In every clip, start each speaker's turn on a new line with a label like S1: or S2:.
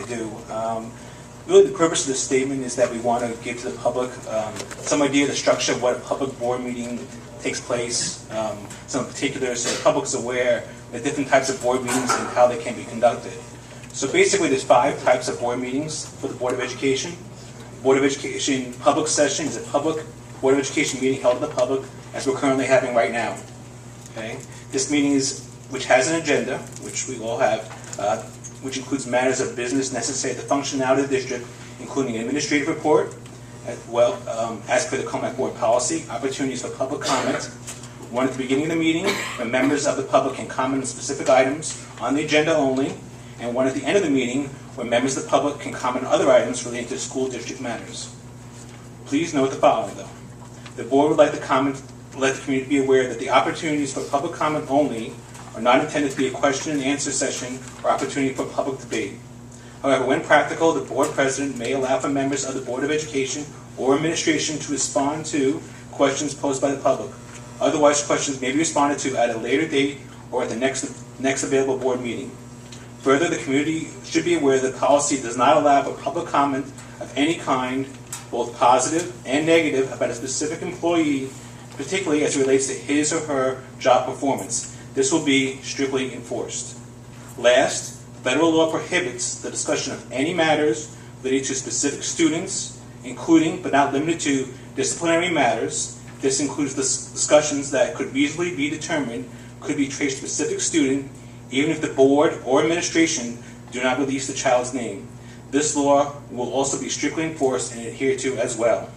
S1: do. Really, the purpose of this statement is that we want to give to the public some idea of the structure of what a public board meeting takes place, some particulars, so the public is aware of different types of board meetings and how they can be conducted. So basically, there's 5 types of board meetings for the Board of Education. Board of Education public session is a public Board of Education meeting held in the public, as we're currently having right now. Okay, this meeting which has an agenda, which we all have, which includes matters of business necessary to the functionality of the district, including an administrative report, as per the Commack board policy, opportunities for public comment, one at the beginning of the meeting, where members of the public can comment on specific items on the agenda only, and one at the end of the meeting, where members of the public can comment on other items relating to school district matters. Please note the following, though. The board would like the community to be aware that the opportunities for public comment only are not intended to be a question and answer session or opportunity for public debate. However, when practical, the board president may allow for members of the Board of Education or administration to respond to questions posed by the public. Otherwise, questions may be responded to at a later date or at the next available board meeting. Further, the community should be aware that policy does not allow for public comment of any kind, both positive and negative, about a specific employee, particularly as it relates to his or her job performance. This will be strictly enforced. Last, federal law prohibits the discussion of any matters related to specific students, including but not limited to disciplinary matters. This includes discussions that could reasonably be determined could be traced to a specific student, even if the board or administration do not release the child's name. This law will also be strictly enforced and adhered to as well.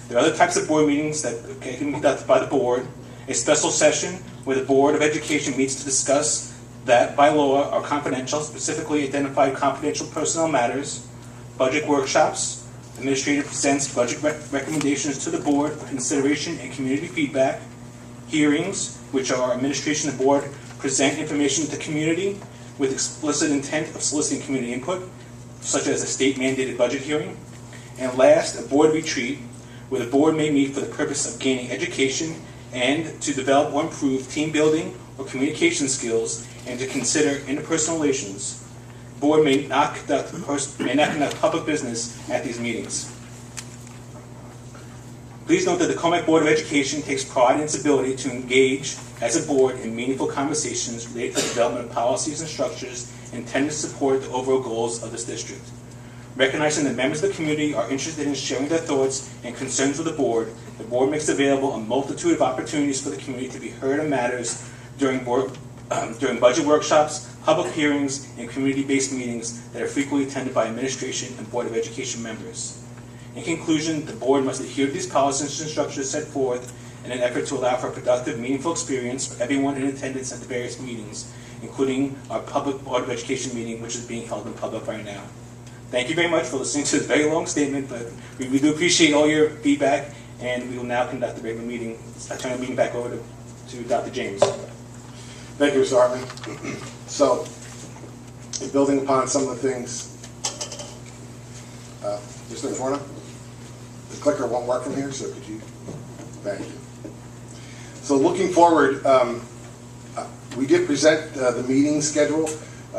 S1: There are other types of board meetings that can be conducted by the board. A special session where the Board of Education meets to discuss that by law are confidential, specifically identified confidential personnel matters. Budget workshops. Administrator presents budget recommendations to the board for consideration and community feedback. Hearings, which are administration and board present information to the community with explicit intent of soliciting community input, such as a state-mandated budget hearing. And last, a board retreat, where the board may meet for the purpose of gaining education and to develop or improve team building or communication skills and to consider interpersonal relations. The board may not conduct public business at these meetings. Please note that the Commack Board of Education takes pride in its ability to engage as a board in meaningful conversations related to the development of policies and structures intended to support the overall goals of this district. Recognizing that members of the community are interested in sharing their thoughts and concerns with the board makes available a multitude of opportunities for the community to be heard on matters during budget workshops, public hearings, and community-based meetings that are frequently attended by administration and Board of Education members. In conclusion, the board must adhere to these policies and structures set forth in an effort to allow for a productive, meaningful experience for everyone in attendance at the various meetings, including our public Board of Education meeting, which is being held in public right now. Thank you very much for listening to this very long statement, but we do appreciate all your feedback, and we will now conduct the regular meeting. I turn the meeting back over to Dr. James.
S2: Thank you, Mr. Hartman. So, in building upon some of the things, Mr. Inforna, the clicker won't work from here, so could you? Thank you. So, looking forward, we did present the meeting schedule.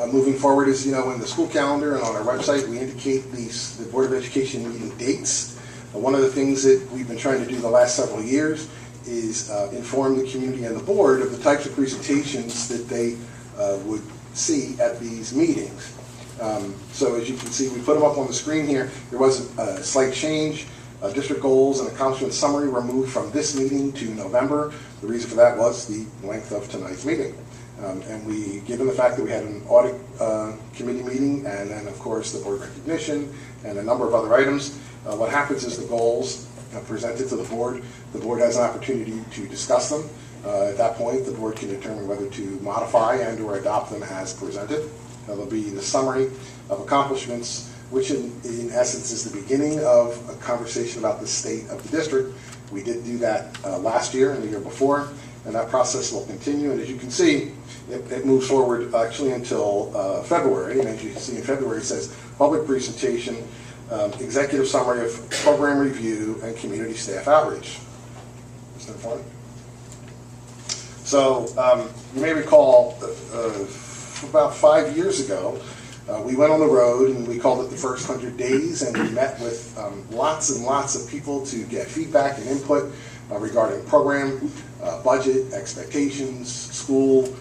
S2: Moving forward, as you know, in the school calendar and on our website, we indicate the Board of Education meeting dates. One of the things that we've been trying to do the last several years is inform the community and the board of the types of presentations that they would see at these meetings. So as you can see, we put them up on the screen here. There was a slight change. District goals and accomplishment summary were moved from this meeting to November. The reason for that was the length of tonight's meeting. And given the fact that we had an audit committee meeting and then, of course, the board recognition and a number of other items, what happens is the goals are presented to the board has an opportunity to discuss them. At that point, the board can determine whether to modify and or adopt them as presented. There'll be the summary of accomplishments, which in essence is the beginning of a conversation about the state of the district. We did do that last year and the year before, and that process will continue. And as you can see, it moves forward actually until February. And as you can see in February, it says public presentation, executive summary of program review, and community staff outreach. Mr. Ford? So you may recall about 5 years ago, We went on the road and we called it the first 100 days, and we met with lots and lots of people to get feedback and input regarding program, budget, expectations, school.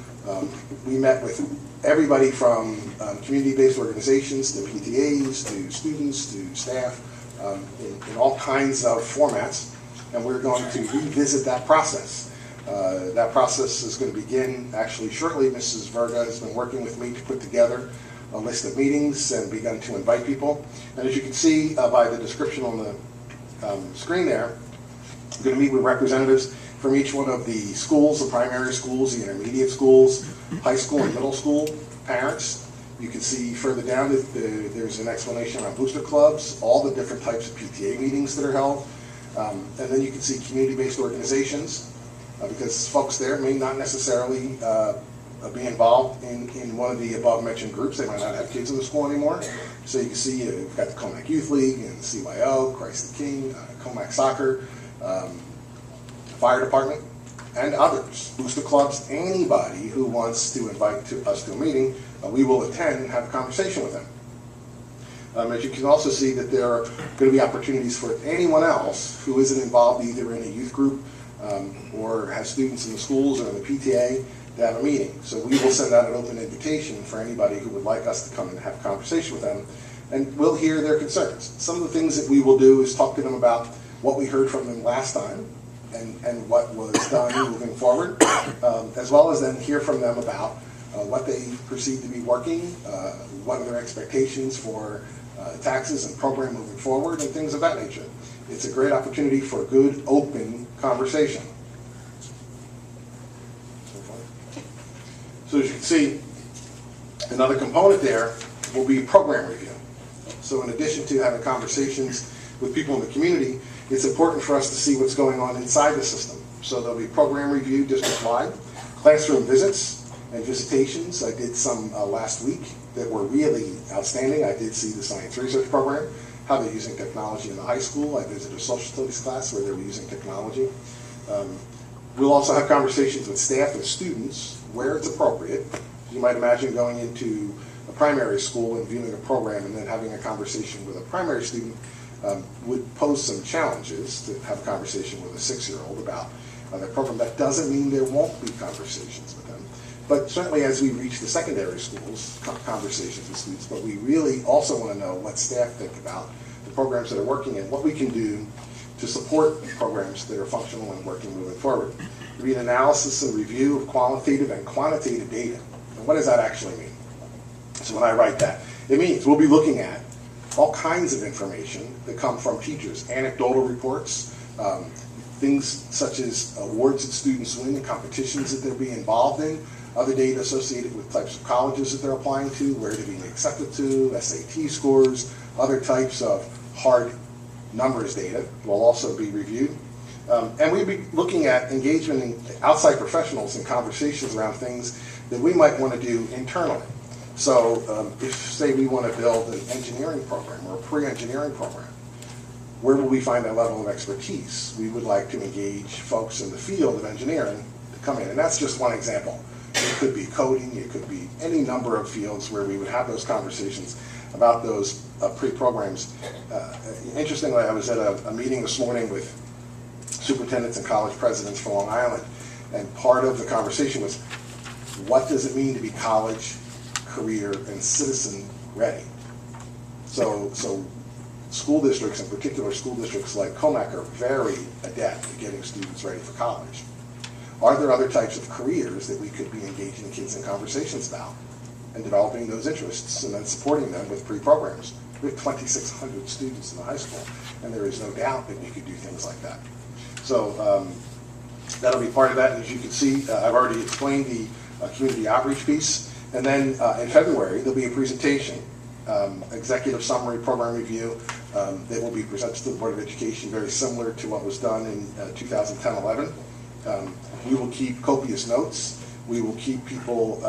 S2: We met with everybody from community-based organizations to PTAs to students to staff in all kinds of formats, and we're going to revisit that process. That process is going to begin actually shortly. Mrs. Verga has been working with me to put together a list of meetings and begun to invite people. And as you can see by the description on the screen there, we're going to meet with representatives from each one of the schools, the primary schools, the intermediate schools, high school and middle school, parents. You can see further down that there's an explanation around booster clubs, all the different types of PTA meetings that are held. And then you can see community-based organizations, because folks there may not necessarily be involved in one of the above-mentioned groups. They might not have kids in the school anymore. So you can see we've got the Commack Youth League and CYO, Christ the King, Commack Soccer, Fire Department, and others. Booster clubs, anybody who wants to invite us to a meeting, we will attend and have a conversation with them. As you can also see that there are going to be opportunities for anyone else who isn't involved either in a youth group or has students in the schools or in the PTA to have a meeting. So we will send out an open invitation for anybody who would like us to come and have a conversation with them, and we'll hear their concerns. Some of the things that we will do is talk to them about what we heard from them last time and what was done moving forward, as well as then hear from them about what they perceive to be working, what are their expectations for taxes and program moving forward, and things of that nature. It's a great opportunity for a good, open conversation. So as you can see, another component there will be program review. So in addition to having conversations with people in the community, it's important for us to see what's going on inside the system. So there'll be program review district-wide, classroom visits and visitations. I did some last week that were really outstanding. I did see the science research program, how they're using technology in the high school. I visited a social studies class where they were using technology. We'll also have conversations with staff and students where it's appropriate. You might imagine going into a primary school and viewing a program and then having a conversation with a primary student would pose some challenges to have a conversation with a 6-year-old about their program. That doesn't mean there won't be conversations with them. But certainly as we reach the secondary schools, conversations with students, but we really also want to know what staff think about the programs that are working and what we can do to support programs that are functional and working moving forward. There'll be an analysis and review of qualitative and quantitative data. And what does that actually mean? So when I write that, it means we'll be looking at all kinds of information that come from teachers, anecdotal reports, things such as awards that students win and competitions that they're being involved in, other data associated with types of colleges that they're applying to, where they're being accepted to, SAT scores, other types of hard numbers data will also be reviewed. And we'll be looking at engagement in outside professionals and conversations around things that we might want to do internally. So if, say, we want to build an engineering program or a pre-engineering program, where will we find that level of expertise? We would like to engage folks in the field of engineering to come in. And that's just one example. It could be coding, it could be any number of fields where we would have those conversations about those pre-programs. Interestingly, I was at a meeting this morning with superintendents and college presidents from Long Island, and part of the conversation was, what does it mean to be college, career, and citizen ready? So school districts, in particular school districts like Commack, are very adept at getting students ready for college. Are there other types of careers that we could be engaging kids in conversations about and developing those interests and then supporting them with pre-programs? We have 2,600 students in the high school, and there is no doubt that we could do things like that. So that'll be part of that. And as you can see, I've already explained the community outreach piece. And then in February, there'll be a presentation, executive summary program review that will be presented to the Board of Education, very similar to what was done in 2010-11. We will keep copious notes. We will keep people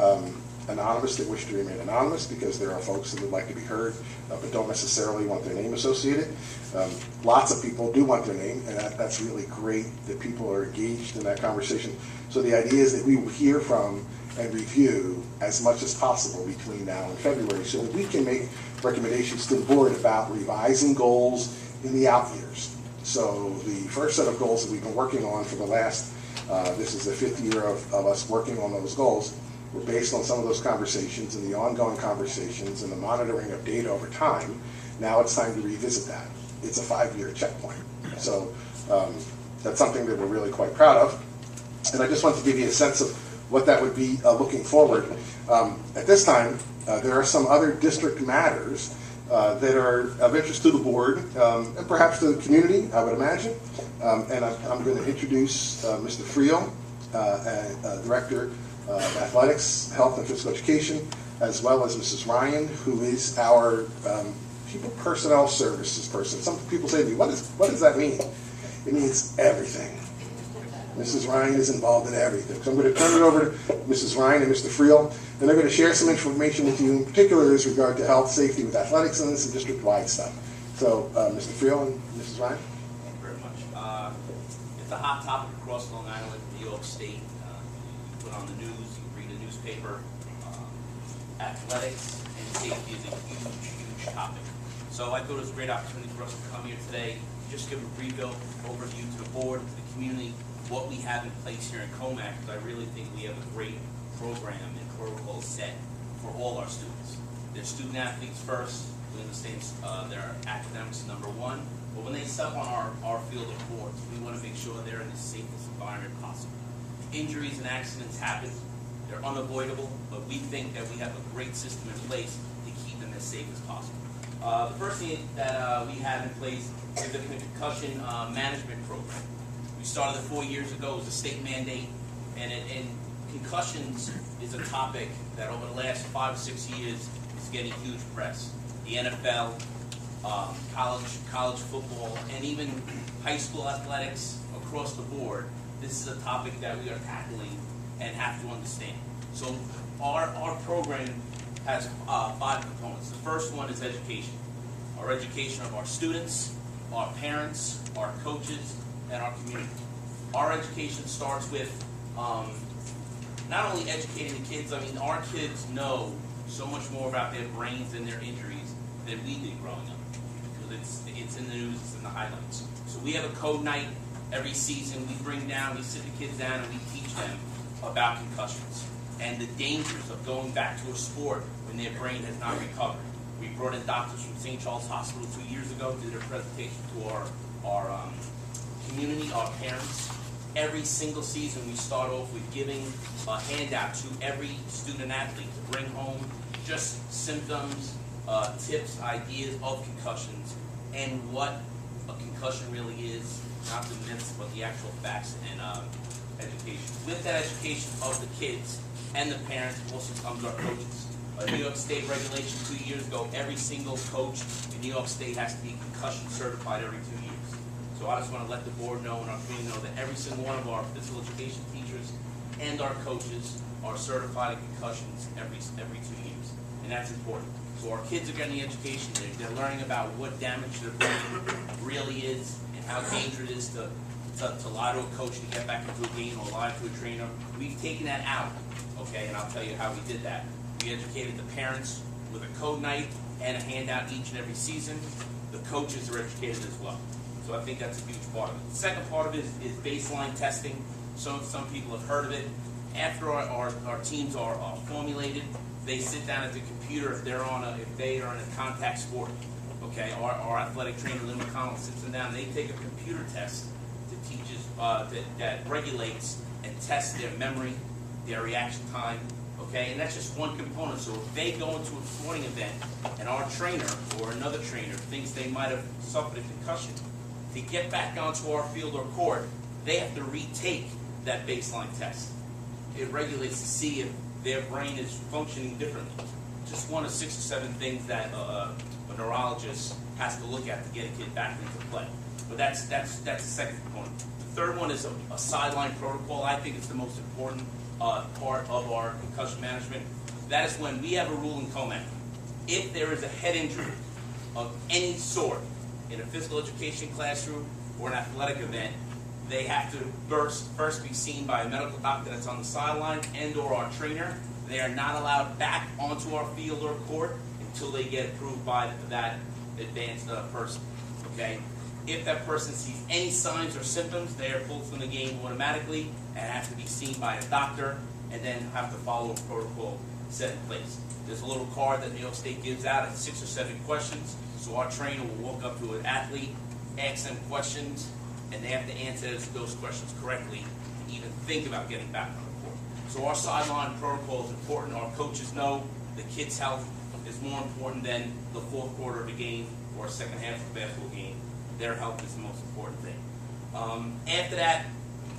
S2: anonymous that wish to remain anonymous, because there are folks that would like to be heard but don't necessarily want their name associated. Lots of people do want their name, and that's really great that people are engaged in that conversation. So the idea is that we will hear from and review as much as possible between now and February so that we can make recommendations to the board about revising goals in the out years. So the first set of goals that we've been working on for the last, this is the 5th year of us working on those goals, were based on some of those conversations and the ongoing conversations and the monitoring of data over time. Now it's time to revisit that. It's a 5-year checkpoint. So that's something that we're really quite proud of. And I just want to give you a sense of what that would be looking forward. At this time, there are some other district matters that are of interest to the board and perhaps to the community, I would imagine. And I'm going to introduce Mr. Friel, Director of Athletics, Health, and Physical Education, as well as Mrs. Ryan, who is our People Personnel Services person. Some people say to me, what does that mean? It means everything. Mrs. Ryan is involved in everything. So I'm going to turn it over to Mrs. Ryan and Mr. Friel, and they're going to share some information with you, in particular as regard to health, safety with athletics, and some district-wide stuff. So, Mr. Friel and Mrs. Ryan.
S3: Thank you very much. It's a hot topic across Long Island, New York State. You put on the news, you read a newspaper. Athletics and safety is a huge topic. So I thought it was a great opportunity for us to come here today, just give a brief overview to the board, to the community, what we have in place here in Commack, because I really think we have a great program and protocol set for all our students. They're student athletes first. We understand their academics number one, but when they step on our field of courts, we want to make sure they're in the safest environment possible. Injuries and accidents happen. They're unavoidable, but we think that we have a great system in place to keep them as safe as possible. The first thing that we have in place is the concussion management program. We started it 4 years ago. It was a state mandate, and concussions is a topic that over the last 5 or 6 years is getting huge press. The NFL, college football, and even high school athletics across the board. This is a topic that we are tackling and have to understand. So our program has 5 components. The first one is education. Our education of our students, our parents, our coaches, and our community. Our education starts with not only educating the kids, I mean, our kids know so much more about their brains and their injuries than we did growing up. Because it's in the news, it's in the highlights. So we have a code night every season. We sit the kids down and we teach them about concussions and the dangers of going back to a sport when their brain has not recovered. We brought in doctors from St. Charles Hospital 2 years ago, did a presentation to our community, our parents. Every single season we start off with giving a handout to every student athlete to bring home just symptoms, tips, ideas of concussions, and what a concussion really is, not the myths, but the actual facts and education. With that education of the kids and the parents also comes our coaches. A New York State regulation 2 years ago, every single coach in New York State has to be concussion certified every 2 years. So I just want to let the board know and our community know that every single one of our physical education teachers and our coaches are certified in concussions every 2 years. And that's important. So our kids are getting the education, they're learning about what damage their brain really is and how dangerous it is to lie to a coach to get back into a game or lie to a trainer. We've taken that out, okay, and I'll tell you how we did that. We educated the parents with a code night and a handout each and every season. The coaches are educated as well. So I think that's a huge part of it. The second part of it is baseline testing. Some people have heard of it. After our teams are formulated, they sit down at the computer if they are in a contact sport. Okay, our athletic trainer Lynn McConnell sits them down. They take a computer test that teaches that regulates and tests their memory, their reaction time. Okay, and that's just one component. So if they go into a sporting event and our trainer or another trainer thinks they might have suffered a concussion, to get back onto our field or court, they have to retake that baseline test. It regulates to see if their brain is functioning differently. Just one of 6 or 7 things that a neurologist has to look at to get a kid back into play. But that's the second component. The third one is a sideline protocol. I think it's the most important part of our concussion management. That is when we have a rule in Commack. If there is a head injury of any sort in a physical education classroom or an athletic event, they have to first be seen by a medical doctor that's on the sideline and/or our trainer. They are not allowed back onto our field or court until they get approved by that advanced person. Okay? If that person sees any signs or symptoms, they are pulled from the game automatically and have to be seen by a doctor and then have to follow a protocol set in place. There's a little card that New York State gives out at 6 or 7 questions. So our trainer will walk up to an athlete, ask them questions, and they have to answer those questions correctly to even think about getting back on the court. So our sideline protocol is important. Our coaches know the kid's health is more important than the fourth quarter of a game or second half of a basketball game. Their health is the most important thing. After that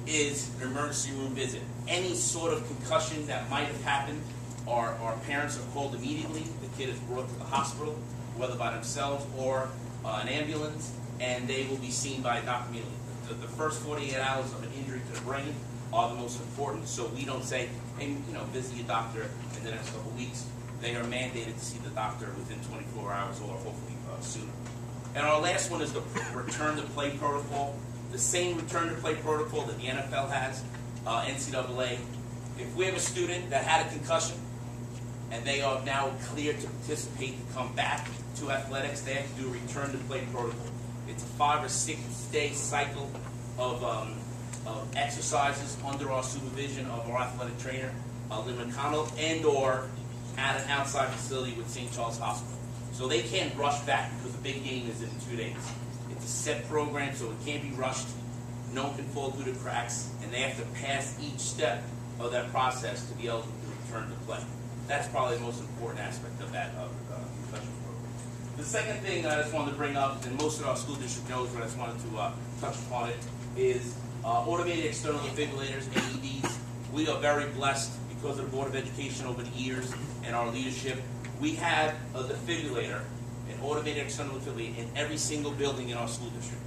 S3: is an emergency room visit. Any sort of concussion that might have happened, our parents are called immediately. The kid is brought to the hospital, whether by themselves or an ambulance, and they will be seen by a doctor immediately. The first 48 hours of an injury to the brain are the most important, so we don't say, hey, visit your doctor in the next couple of weeks. They are mandated to see the doctor within 24 hours or hopefully sooner. And our last one is the return to play protocol. The same return to play protocol that the NFL has, NCAA. If we have a student that had a concussion and they are now cleared to participate to come back to athletics, they have to do a return to play protocol. It's a 5 or 6 day cycle of exercises under our supervision of our athletic trainer, Lynn McConnell, and/or at an outside facility with St. Charles Hospital. So they can't rush back because the big game is in 2 days. It's a set program, so it can't be rushed. No one can fall through the cracks, and they have to pass each step of that process to be able to return to play. That's probably the most important aspect of that concussion program. The second thing I just wanted to bring up, and most of our school district knows, but I just wanted to touch upon it, is automated external defibrillators, AEDs. We are very blessed because of the Board of Education over the years and our leadership. We have a defibrillator, an automated external defibrillator, in every single building in our school district.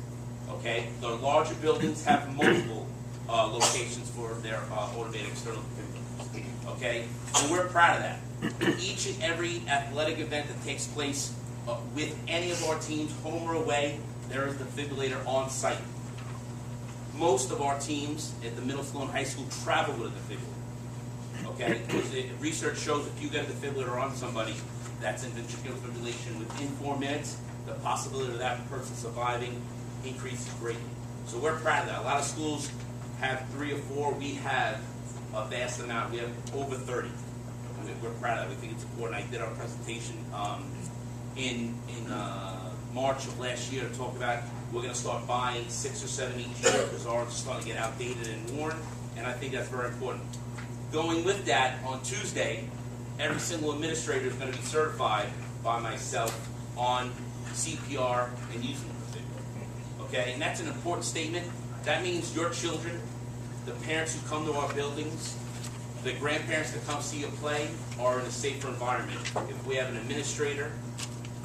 S3: Okay? The larger buildings have multiple locations for their automated external defibrillators. Okay? And we're proud of that. Each and every athletic event that takes place with any of our teams, home or away, there is a defibrillator on site. Most of our teams at the middle school and high school travel with a defibrillator. Okay, because research shows if you get a defibrillator on somebody that's in ventricular fibrillation within 4 minutes, the possibility of that person surviving increases greatly. So we're proud of that. A lot of schools have 3 or 4. We have a vast amount. We have over 30. We're proud of that. We think it's important. I did our presentation in March of last year to talk about we're going to start buying 6 or 7 each year because ours are starting to get outdated and worn, and I think that's very important. Going with that, on Tuesday, every single administrator is going to be certified by myself on CPR and using the defibrillator. Okay, and that's an important statement. That means your children, the parents who come to our buildings, the grandparents that come see you play are in a safer environment if we have an administrator,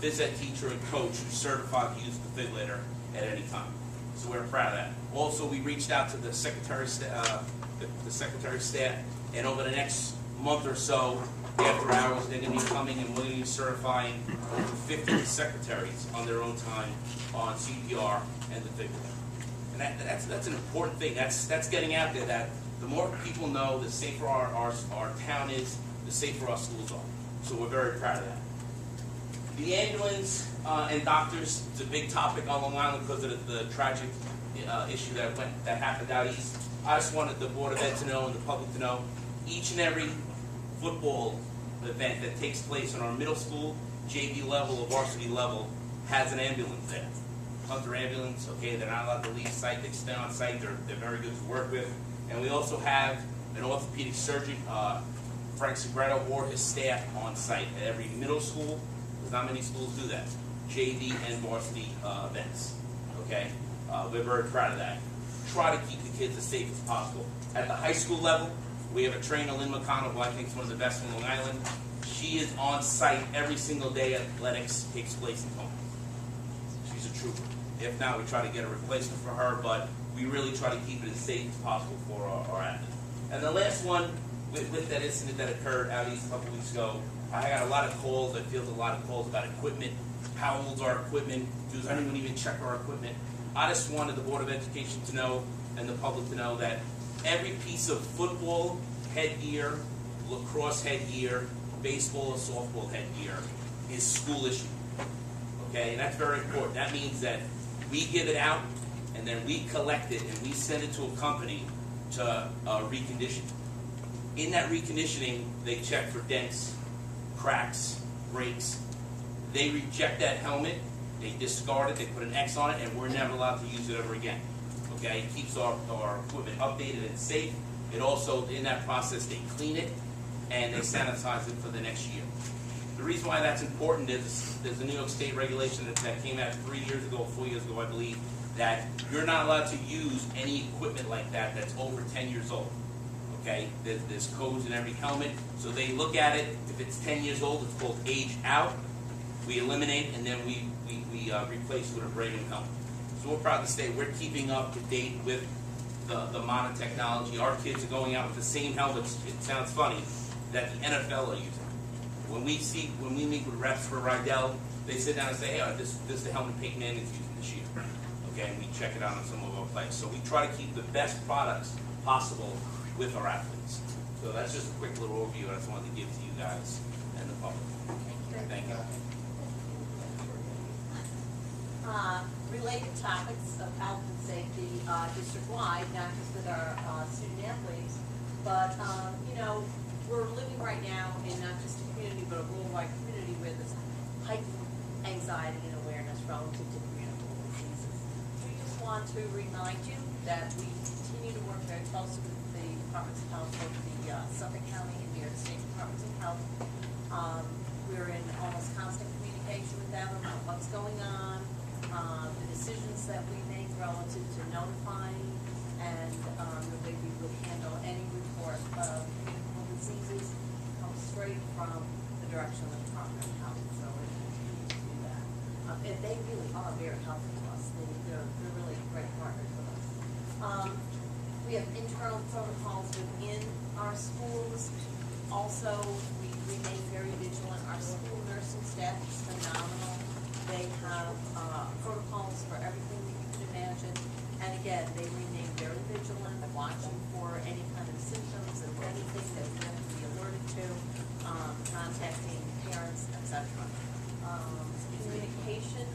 S3: phys ed teacher, and coach who's certified to use the defibrillator at any time. So we're proud of that. Also, we reached out to the secretary staff, and over the next month or so, after hours, they're going to be coming and we're going to be certifying over 50 secretaries on their own time on CPR and defibrillator. And that's an important thing. That's getting out there that the more people know, the safer our town is, the safer our schools are. So we're very proud of that. The ambulance and doctors, it's a big topic on Long Island because of the tragic issue that happened out east. I just wanted the Board of Ed to know and the public to know, each and every football event that takes place on our middle school, JV level, or varsity level has an ambulance there. Hunter ambulance, okay, they're not allowed to leave site, they stay on site, they're very good to work with. And we also have an orthopedic surgeon, Frank Segreto, or his staff on site at every middle school. There's not many schools do that. JV and varsity events, okay? We're very proud of that. Try to keep the kids as safe as possible. At the high school level, we have a trainer, Lynn McConnell, who I think is one of the best in Long Island. She is on site every single day athletics takes place in home. She's a trooper. If not, we try to get a replacement for her, but we really try to keep it as safe as possible for our athletes. And the last one, with that incident that occurred out east a couple weeks ago, I got a lot of calls, I fielded a lot of calls about equipment. How old's our equipment? Does anyone even check our equipment? I just wanted the Board of Education to know and the public to know that every piece of football headgear, lacrosse headgear, baseball or softball headgear is school issued. Okay, and that's very important. That means that we give it out, and then we collect it, and we send it to a company to recondition. In that reconditioning, they check for dents, cracks, breaks. They reject that helmet, they discard it, they put an X on it, and we're never allowed to use it ever again. Okay, it keeps our equipment updated and safe. It also, in that process, they clean it, and they sanitize it for the next year. The reason why that's important is there's a New York State regulation that came out 3 years ago, 4 years ago, I believe, that you're not allowed to use any equipment like that that's over 10 years old. Okay, there's codes in every helmet, so they look at it. If it's 10 years old, it's called age out. We eliminate, and then we replace with a brand new helmet. So we're proud to say we're keeping up to date with the modern technology. Our kids are going out with the same helmets. It sounds funny that the NFL are using. When we meet with reps for Rydell, they sit down and say, "Hey, this is the helmet Peyton Manning's using this year." Okay, and we check it out on some of our plays. So we try to keep the best products possible with our athletes. So that's just a quick little overview I just wanted to give to you guys and the public. Thank you.
S4: Related topics of health and safety district-wide, not just with our student athletes, but you know, we're living right now in not just a community, but a worldwide community where there's heightened anxiety and awareness relative to communicable diseases. We just want to remind you that we continue to work very closely with the Departments of Health, both the Suffolk County and New York State Departments of Health. We're in almost constant communication with them about what's going on, the decisions that we make relative to notifying, and the way we would handle any report of communicable diseases comes straight from the direction of the Department of Health. So we continue to do that. And they really are very helpful to us. They're really great partners with us. We have internal protocols within our schools. Also, we remain very vigilant. Our school nursing staff is phenomenal. They have protocols for everything that you can imagine. And again, they remain very vigilant, watching for any kind of symptoms of anything that we have to be alerted to, contacting parents, etc. Communication,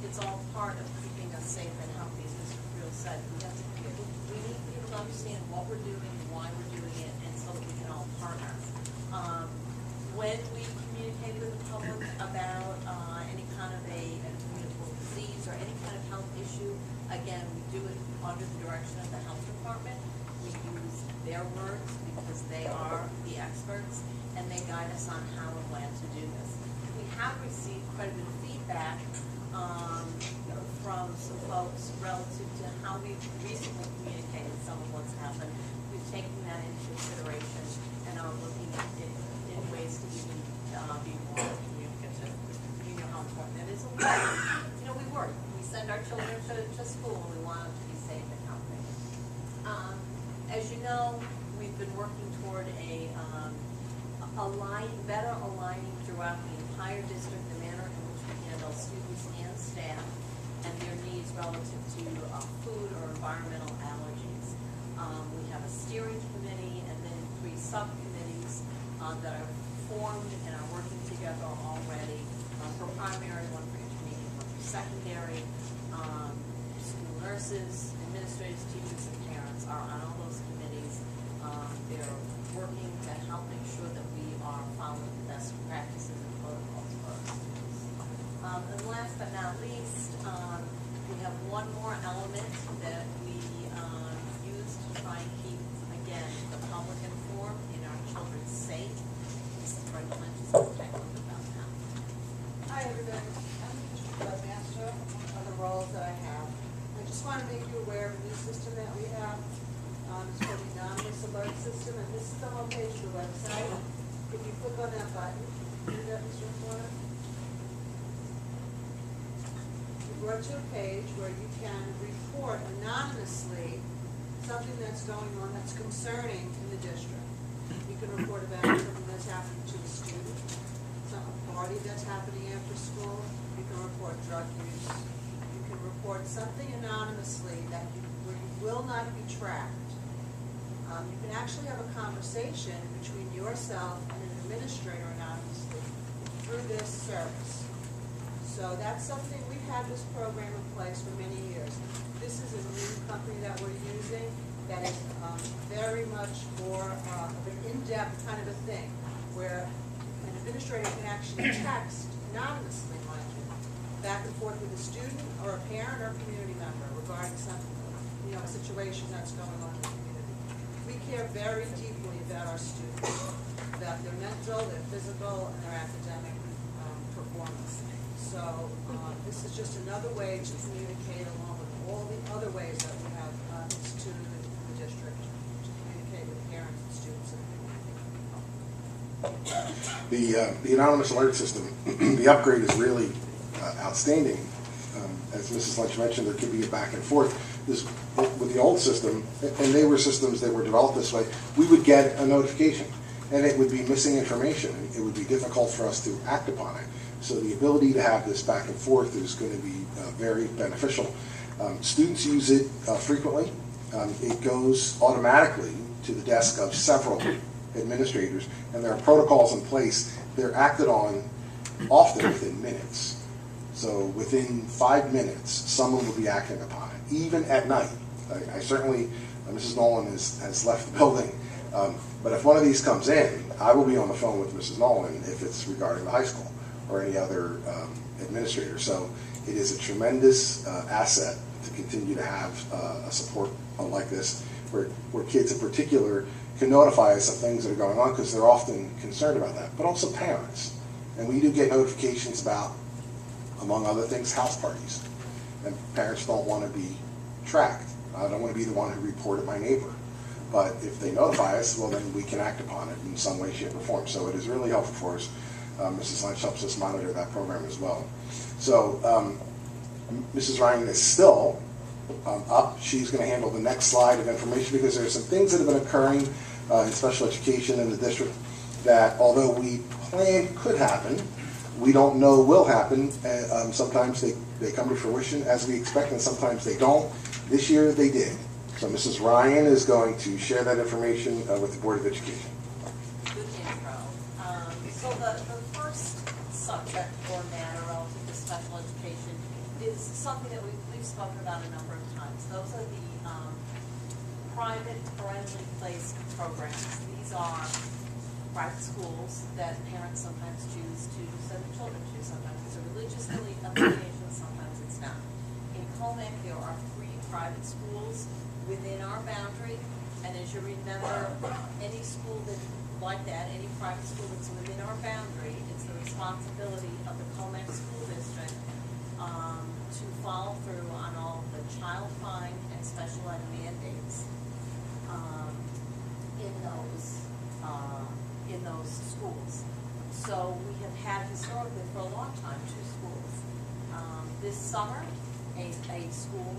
S4: it's all part of keeping us safe and healthy, as Mr. Creel said. We need people to understand what we're doing, why we're doing it, and so that we can all partner. When we communicate with the public about any kind of a communicable disease or any kind of health issue, again, we do it under the direction of the health department. We use their words because they are the experts, and they guide us on how and when to do this. We have received quite a bit of feedback from some folks relative to how we've recently communicated some of what's happened. We've taken that into consideration and are looking at it in ways to even be more communicative. You know how important that is. You know, we work. We send our children to school, and we want them to be safe and healthy. As you know, we've been working toward better aligning throughout the entire district the manner in which we handle students and staff and their needs relative to food or environmental allergies. We have a steering committee and then 3 subcommittees that are formed and are working together already for primary, one for intermediate, one for secondary. School nurses, administrators, teachers, and parents are on all those committees. They're working to help make sure that we are following the best practices and protocols for our students. And last but not least, we have one more element that we use to try and keep, again, the public informed and our children safe. Mrs. Franklin is going to talk a little bit about that.
S5: Hi, everybody. I'm the master of one of the roles that I have. I just want to make you aware of a new system that we have. It's called the Anonymous Alert System, and this is the homepage of the website. If you click on that button, do that, Mr. Reporter. You're brought to a page where you can report anonymously something that's going on that's concerning in the district. You can report about something that's happening to a student, a party that's happening after school. You can report drug use. You can report something anonymously where you will not be tracked. You can actually have a conversation between yourself and an administrator anonymously through this service. So that's something, we've had this program in place for many years. This is a new company that we're using that is very much more of an in-depth kind of a thing, where an administrator can actually text anonymously, mind you, back and forth with a student or a parent or a community member regarding something, a situation that's going on in the community. We care very deeply about our students, about their mental, their physical, and their academic performance. So this is just another way to communicate along with all the other ways that we have instituted in the district to communicate with parents and students in the community.
S2: The anonymous alert system, the upgrade is really outstanding. As Mrs. Lynch mentioned, there could be a back and forth. With the old system, and they were systems that were developed this way, we would get a notification, and it would be missing information. It would be difficult for us to act upon it. So the ability to have this back and forth is going to be very beneficial. Students use it frequently. It goes automatically to the desk of several administrators, and there are protocols in place. They're acted on often within minutes. So within 5 minutes, someone will be acting upon it, even at night. I certainly, Mrs. Nolan has left the building, but if one of these comes in, I will be on the phone with Mrs. Nolan if it's regarding the high school or any other administrator. So it is a tremendous asset to continue to have a support like this, where kids in particular can notify us of things that are going on, because they're often concerned about that, but also parents. And we do get notifications about, among other things, house parties. And parents don't want to be tracked. I don't want to be the one who reported my neighbor. But if they notify us, well, then we can act upon it in some way, shape, or form. So it is really helpful for us. Mrs. Lynch helps us monitor that program as well. So Mrs. Ryan is still up. She's going to handle the next slide of information, because there are some things that have been occurring in special education in the district that, although we planned could happen, we don't know will happen. Sometimes they come to fruition as we expect, and sometimes they don't. This year they did. So Mrs. Ryan is going to share that information with the Board of Education.
S4: Good intro. So the first subject or matter relative to special education is something that we've spoken about a number of times. Those are the private parentally placed programs. These are private schools that parents sometimes choose to send their children to. Sometimes it's a religious affiliation, sometimes it's not. In Commack, there are 3 private schools within our boundary, and as you remember, any school that like that, any private school that's within our boundary, it's the responsibility of the Commack School District to follow through on all the child find and special ed mandates in those schools. So we have had historically for a long time 2 schools. This summer, a school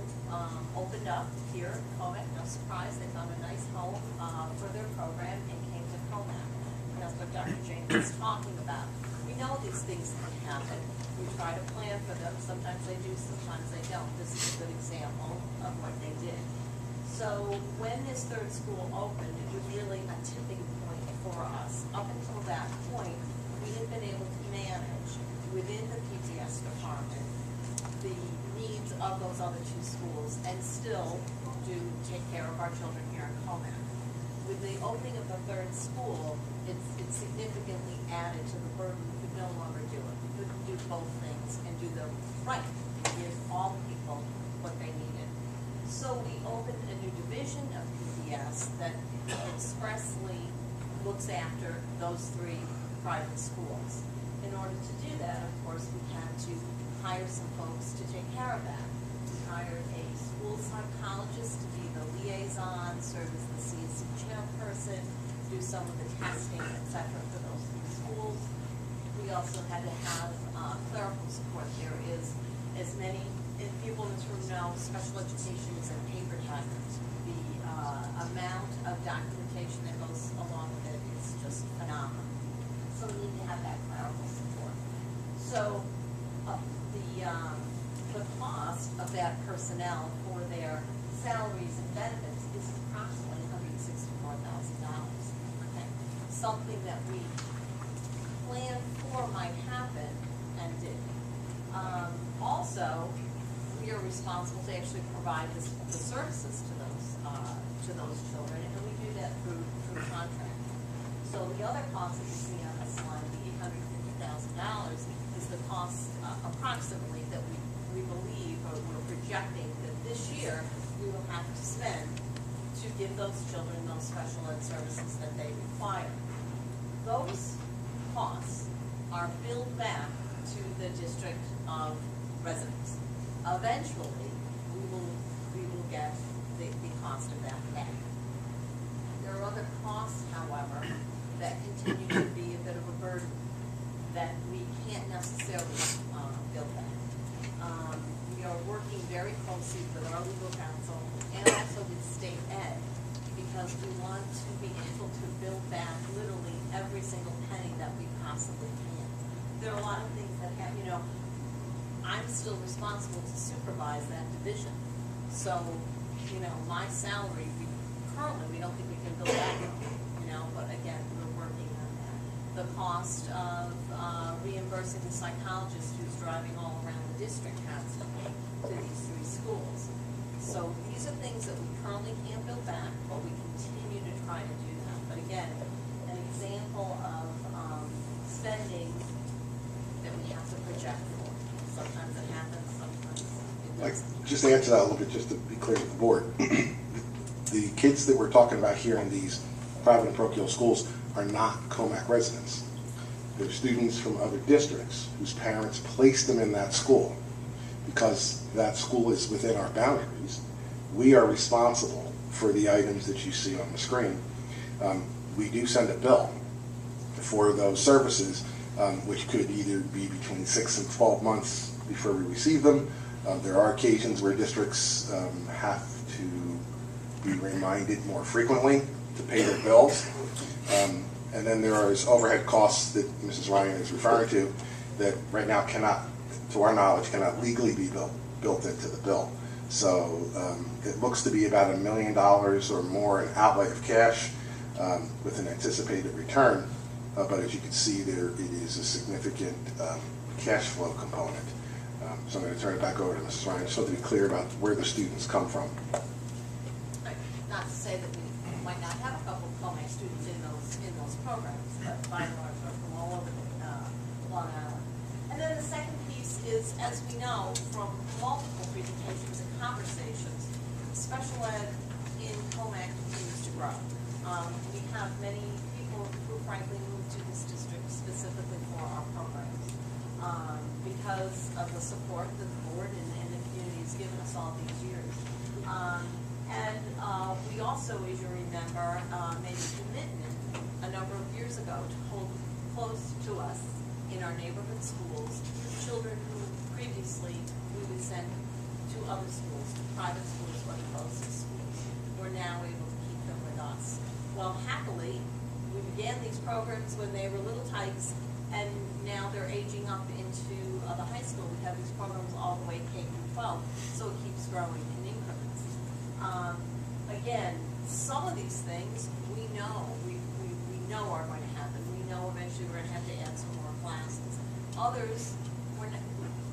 S4: opened up here in Commack. No surprise, they found a nice home for their program and came to Commack. And that's what Dr. James was talking about. We know these things can happen. We try to plan for them. Sometimes they do, sometimes they don't. This is a good example of what they did. So when this 3rd school opened, it was really a tipping point for us. Up until that point, we had been able to manage within the PTS department the needs of those other 2 schools and still do take care of our children here in Commack. With the opening of the 3rd school, it significantly added to the burden. We could no longer do it. We couldn't do both things and do them right and give all people what they needed. So we opened a new division of PTS that expressly looks after those 3 private schools. In order to do that, of course, we had to hire some folks to take care of that. We hired a school psychologist to be the liaison, serve as the CSC chairperson, do some of the testing, etc. for those 3 schools. We also had to have clerical support. There is, as many people in this room know, special education is a paper tiger. The amount of documentation that goes along with it is just phenomenal. So we need to have that clerical support. So the cost of that personnel for their salaries and benefits is approximately $164,000. Okay, something that we planned for might happen and did. Also, we are responsible to actually provide the services to those children, and we do that through contract. So the other cost that you see on this line, the $850,000, is the cost approximately that we believe, or we're projecting that this year we will have to spend to give those children those special ed services that they require. Those costs are billed back to the district of residents. Eventually, we will get the cost of that back. There are other costs, however, that continue to be a bit of a burden that we can't necessarily bill back. We are working very closely with our legal counsel and also with state ed, because we want to be able to bill back literally every single penny that we possibly can. There are a lot of things that have, I'm still responsible to supervise that division. So, my salary, currently, we don't think we can bill back, but again, we're working on that. The cost of reimbursing the psychologist who's driving all around the district constantly to these 3 schools. So these are things that we currently can't bill back, but we continue to try to do that. But again, an example of spending that we have to project for. Sometimes it happens, sometimes it doesn't.
S2: Just to answer that a little bit, just to be clear with the board, the kids that we're talking about here in these private and parochial schools are not Commack residents. They're students from other districts whose parents placed them in that school. Because that school is within our boundaries, we are responsible for the items that you see on the screen. We do send a bill for those services, which could either be between 6 and 12 months before we receive them. There are occasions where districts have to be reminded more frequently to pay their bills. And then there are overhead costs that Mrs. Ryan is referring to that right now cannot, to our knowledge, cannot legally be built into the bill. So it looks to be about $1 million or more in outlay of cash with an anticipated return. But as you can see there, it is a significant cash flow component. So I'm going to turn it back over to Mrs. Ryan, just so to be clear about where the students come from.
S4: Not to say that we might not have a couple of Commack students in those programs, but by and large, are from all over Long Island. And then the second piece is, as we know from multiple presentations and conversations, special ed in Commack continues to grow. We have many people who frankly move to this district specifically for our programs because of the support that the board and the community has given us all these years. We also, as you remember, made a commitment a number of years ago to hold close to us in our neighborhood schools children who previously we would send to other schools, to private schools, or closest schools. We're now able to keep them with us. Well, happily, we began these programs when they were little tykes, and now they're aging up into the high school. We have these programs all the way K through 12, so it keeps growing in increments. Again, some of these things we know are going to happen. We know eventually we're going to have to add some more classes. Others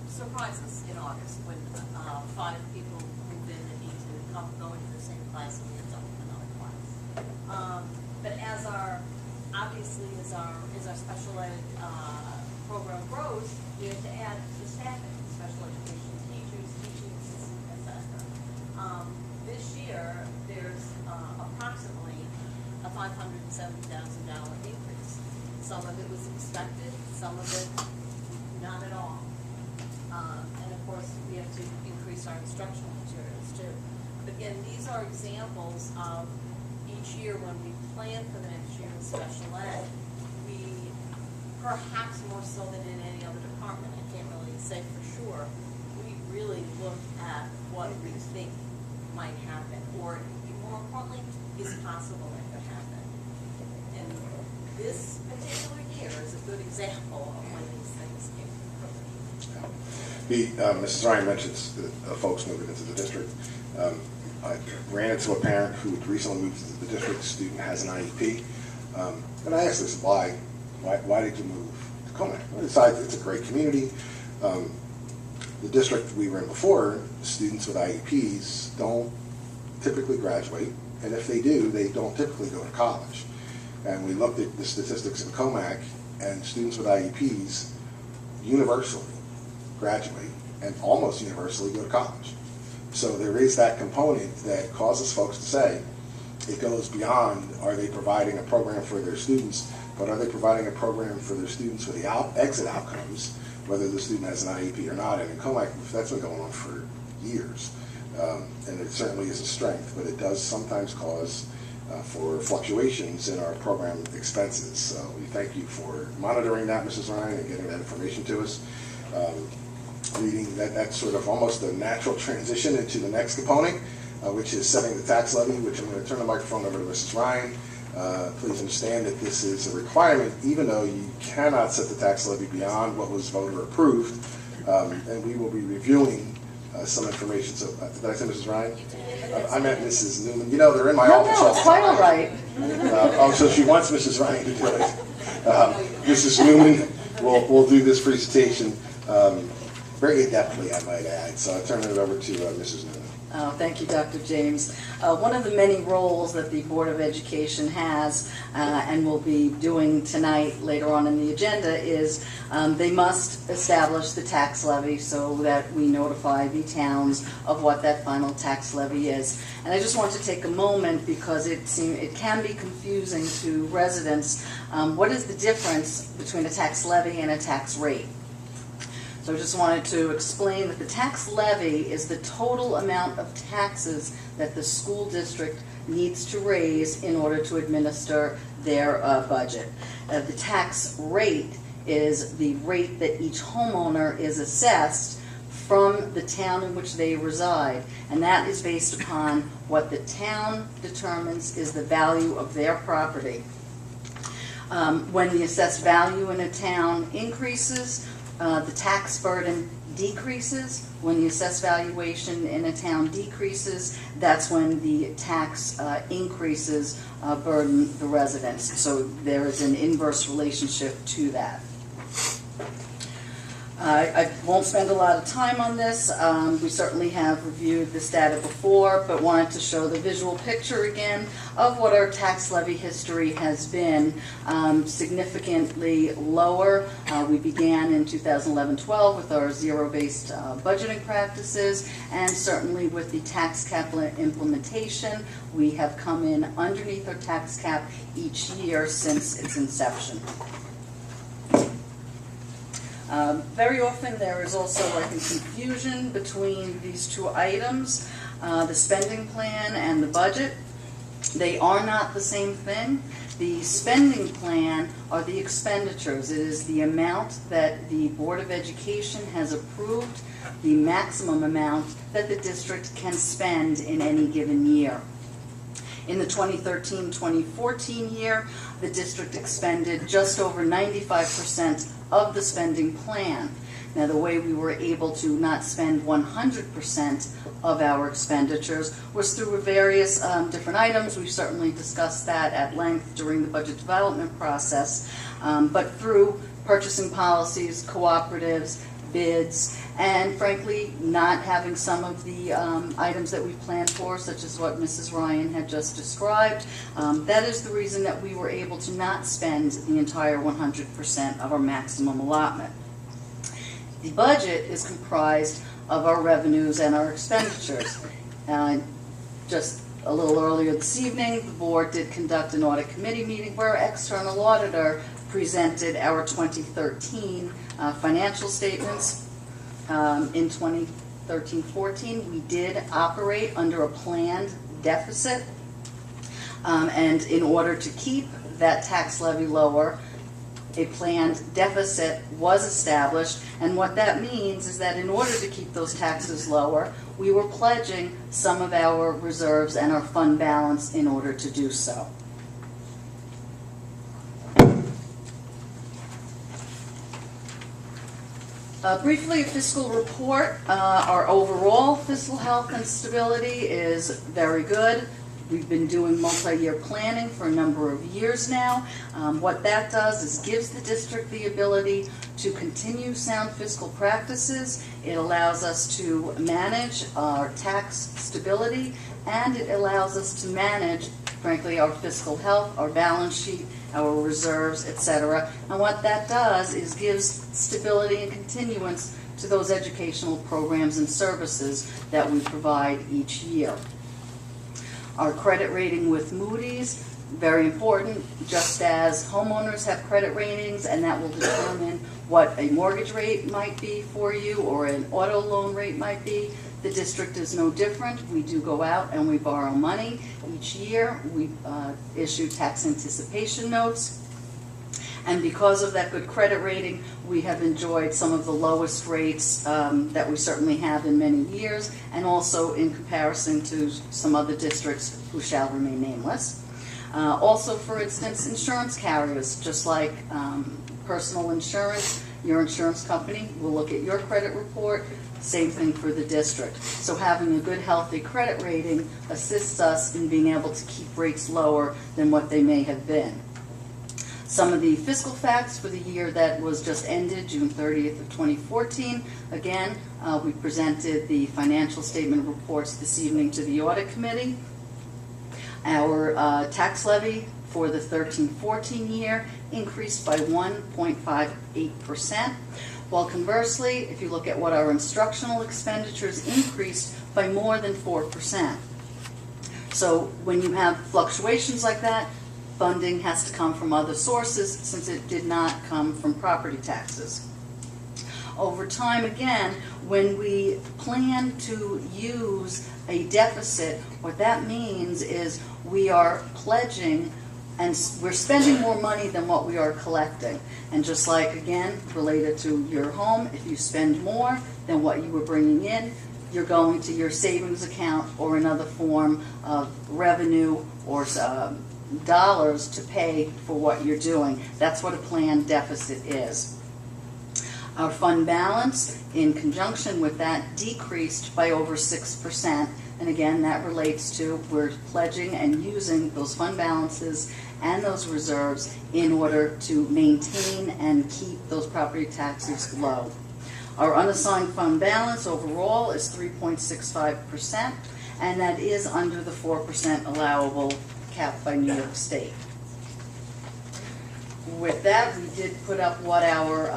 S4: surprise us in August when 5 people move in and need to go into the same class and we end up with another class. But as our special ed program grows, we have to add the staffing, special education teachers, teaching assistants, etc. This year, there's approximately a $570,000 increase. Some of it was expected, some of it not at all. And of course, we have to increase our instructional materials too. But again, these are examples of each year when we plan for the next year in special ed, we, perhaps more so than in any other department, I can't really say for sure, we really look at what we think might happen, or more importantly, is possible that could happen. And this particular year is a good example of when these things came to fruition.
S2: Mrs. Ryan mentions the folks moving into the district. I ran into a parent who had recently moved to the district. The student has an IEP. And I asked her, I said, why did you move to Commack? Well, besides, it's a great community. The district we were in before, students with IEPs don't typically graduate, and if they do, they don't typically go to college. And we looked at the statistics in Commack, and students with IEPs universally graduate and almost universally go to college. So there is that component that causes folks to say, it goes beyond, are they providing a program for their students, but are they providing a program for their students with the exit outcomes, whether the student has an IEP or not. And in Commack, that's been going on for years. And it certainly is a strength, but it does sometimes cause for fluctuations in our program expenses. So we thank you for monitoring that, Mrs. Ryan, and getting that information to us. Reading that's sort of almost a natural transition into the next component, which is setting the tax levy, which I'm going to turn the microphone over to Mrs. Ryan. Please understand that this is a requirement, even though you cannot set the tax levy beyond what was voter approved, and we will be reviewing some information. So, did I say Mrs. Ryan? I meant Mrs. Newman. You know, they're in my office.
S6: No, it's quite all right.
S2: So she wants Mrs. Ryan to do it. Mrs. Newman will do this presentation very adeptly, I might add. So I turn it over to Mrs. Newman.
S6: Thank you, Dr. James. One of the many roles that the Board of Education has and will be doing tonight later on in the agenda is they must establish the tax levy so that we notify the towns of what that final tax levy is. And I just want to take a moment because it can be confusing to residents. What is the difference between a tax levy and a tax rate? So I just wanted to explain that the tax levy is the total amount of taxes that the school district needs to raise in order to administer their budget. The tax rate is the rate that each homeowner is assessed from the town in which they reside, and that is based upon what the town determines is the value of their property. When the assessed value in a town increases, the tax burden decreases. When the assessed valuation in a town decreases, that's when the tax increases burden the residents. So there is an inverse relationship to that. I won't spend a lot of time on this. We certainly have reviewed this data before, but wanted to show the visual picture again of what our tax levy history has been. Significantly lower. We began in 2011-12 with our zero-based budgeting practices, and certainly with the tax cap implementation, we have come in underneath our tax cap each year since its inception. Very often there is also, I think, confusion between these two items, the spending plan and the budget. They are not the same thing. The spending plan are the expenditures. It is the amount that the Board of Education has approved, the maximum amount that the district can spend in any given year. In the 2013-2014 year, the district expended just over 95% of the spending plan. Now, the way we were able to not spend 100% of our expenditures was through various different items. We've certainly discussed that at length during the budget development process, but through purchasing policies, cooperatives, bids, and frankly, not having some of the items that we planned for, such as what Mrs. Ryan had just described. That is the reason that we were able to not spend the entire 100% of our maximum allotment. The budget is comprised of our revenues and our expenditures. Just a little earlier this evening, the board did conduct an audit committee meeting where our external auditor presented our 2013 financial statements. In 2013-14, we did operate under a planned deficit, and in order to keep that tax levy lower, a planned deficit was established, and what that means is that in order to keep those taxes lower, we were pledging some of our reserves and our fund balance in order to do so. Briefly, a fiscal report. Our overall fiscal health and stability is very good. We've been doing multi-year planning for a number of years now. What that does is gives the district the ability to continue sound fiscal practices. It allows us to manage our tax stability, and it allows us to manage, frankly, our fiscal health, our balance sheet, our reserves, etc. And what that does is gives stability and continuance to those educational programs and services that we provide each year. Our credit rating with Moody's, very important, just as homeowners have credit ratings, and that will determine what a mortgage rate might be for you or an auto loan rate might be. The district is no different. We do go out and we borrow money. Each year we issue tax anticipation notes. And because of that good credit rating, we have enjoyed some of the lowest rates that we certainly have in many years, and also in comparison to some other districts who shall remain nameless. Also, for instance, insurance carriers, just like personal insurance, your insurance company will look at your credit report, same thing for the district. So having a good, healthy credit rating assists us in being able to keep rates lower than what they may have been. Some of the fiscal facts for the year that was just ended, June 30th of 2014. Again, we presented the financial statement reports this evening to the audit committee. Our tax levy for the 13-14 year increased by 1.58%, while conversely, if you look at what our instructional expenditures increased by more than 4%. So when you have fluctuations like that, funding has to come from other sources since it did not come from property taxes. Over time, again, when we plan to use a deficit, what that means is we are pledging and we're spending more money than what we are collecting. And just like, again, related to your home, if you spend more than what you were bringing in, you're going to your savings account or another form of revenue or dollars to pay for what you're doing. That's what a planned deficit is. Our fund balance, in conjunction with that, decreased by over 6%. And again, that relates to we're pledging and using those fund balances and those reserves in order to maintain and keep those property taxes low. Our unassigned fund balance overall is 3.65%, and that is under the 4% allowable cap by New York State. With that, we did put up what our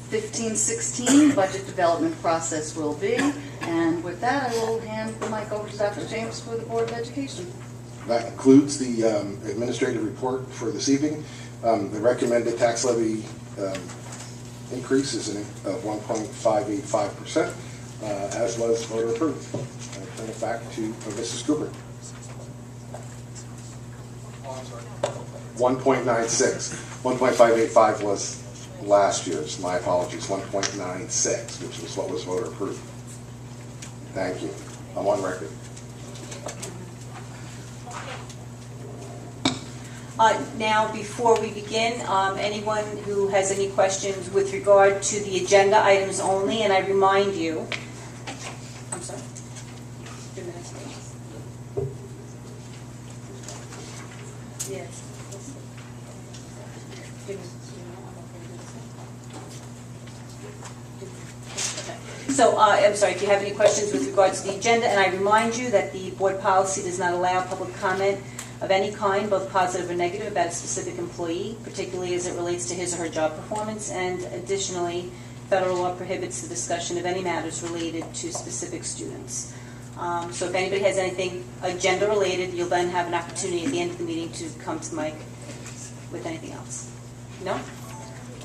S6: 15-16 budget development process will be, and with that, I will hand the mic over to Dr. James for the Board of Education.
S2: That concludes the administrative report for this evening. The recommended tax levy increase is of 1.585%, as was voter approved. I turn it back to Mrs. Cooper. 1.96. 1.585 was last year's. My apologies. 1.96, which was what was voter approved. Thank you. I'm on record.
S7: Now, before we begin, anyone who has any questions with regard to the agenda items only, and I remind you, I'm sorry. 2 minutes, please. Yes. So, I'm sorry, if you have any questions with regard to the agenda, and I remind you that the board policy does not allow public comment of any kind, both positive or negative, about a specific employee, particularly as it relates to his or her job performance, and additionally, federal law prohibits the discussion of any matters related to specific students. So if anybody has anything agenda-related, you'll then have an opportunity at the end of the meeting to come to the mic with anything else. No?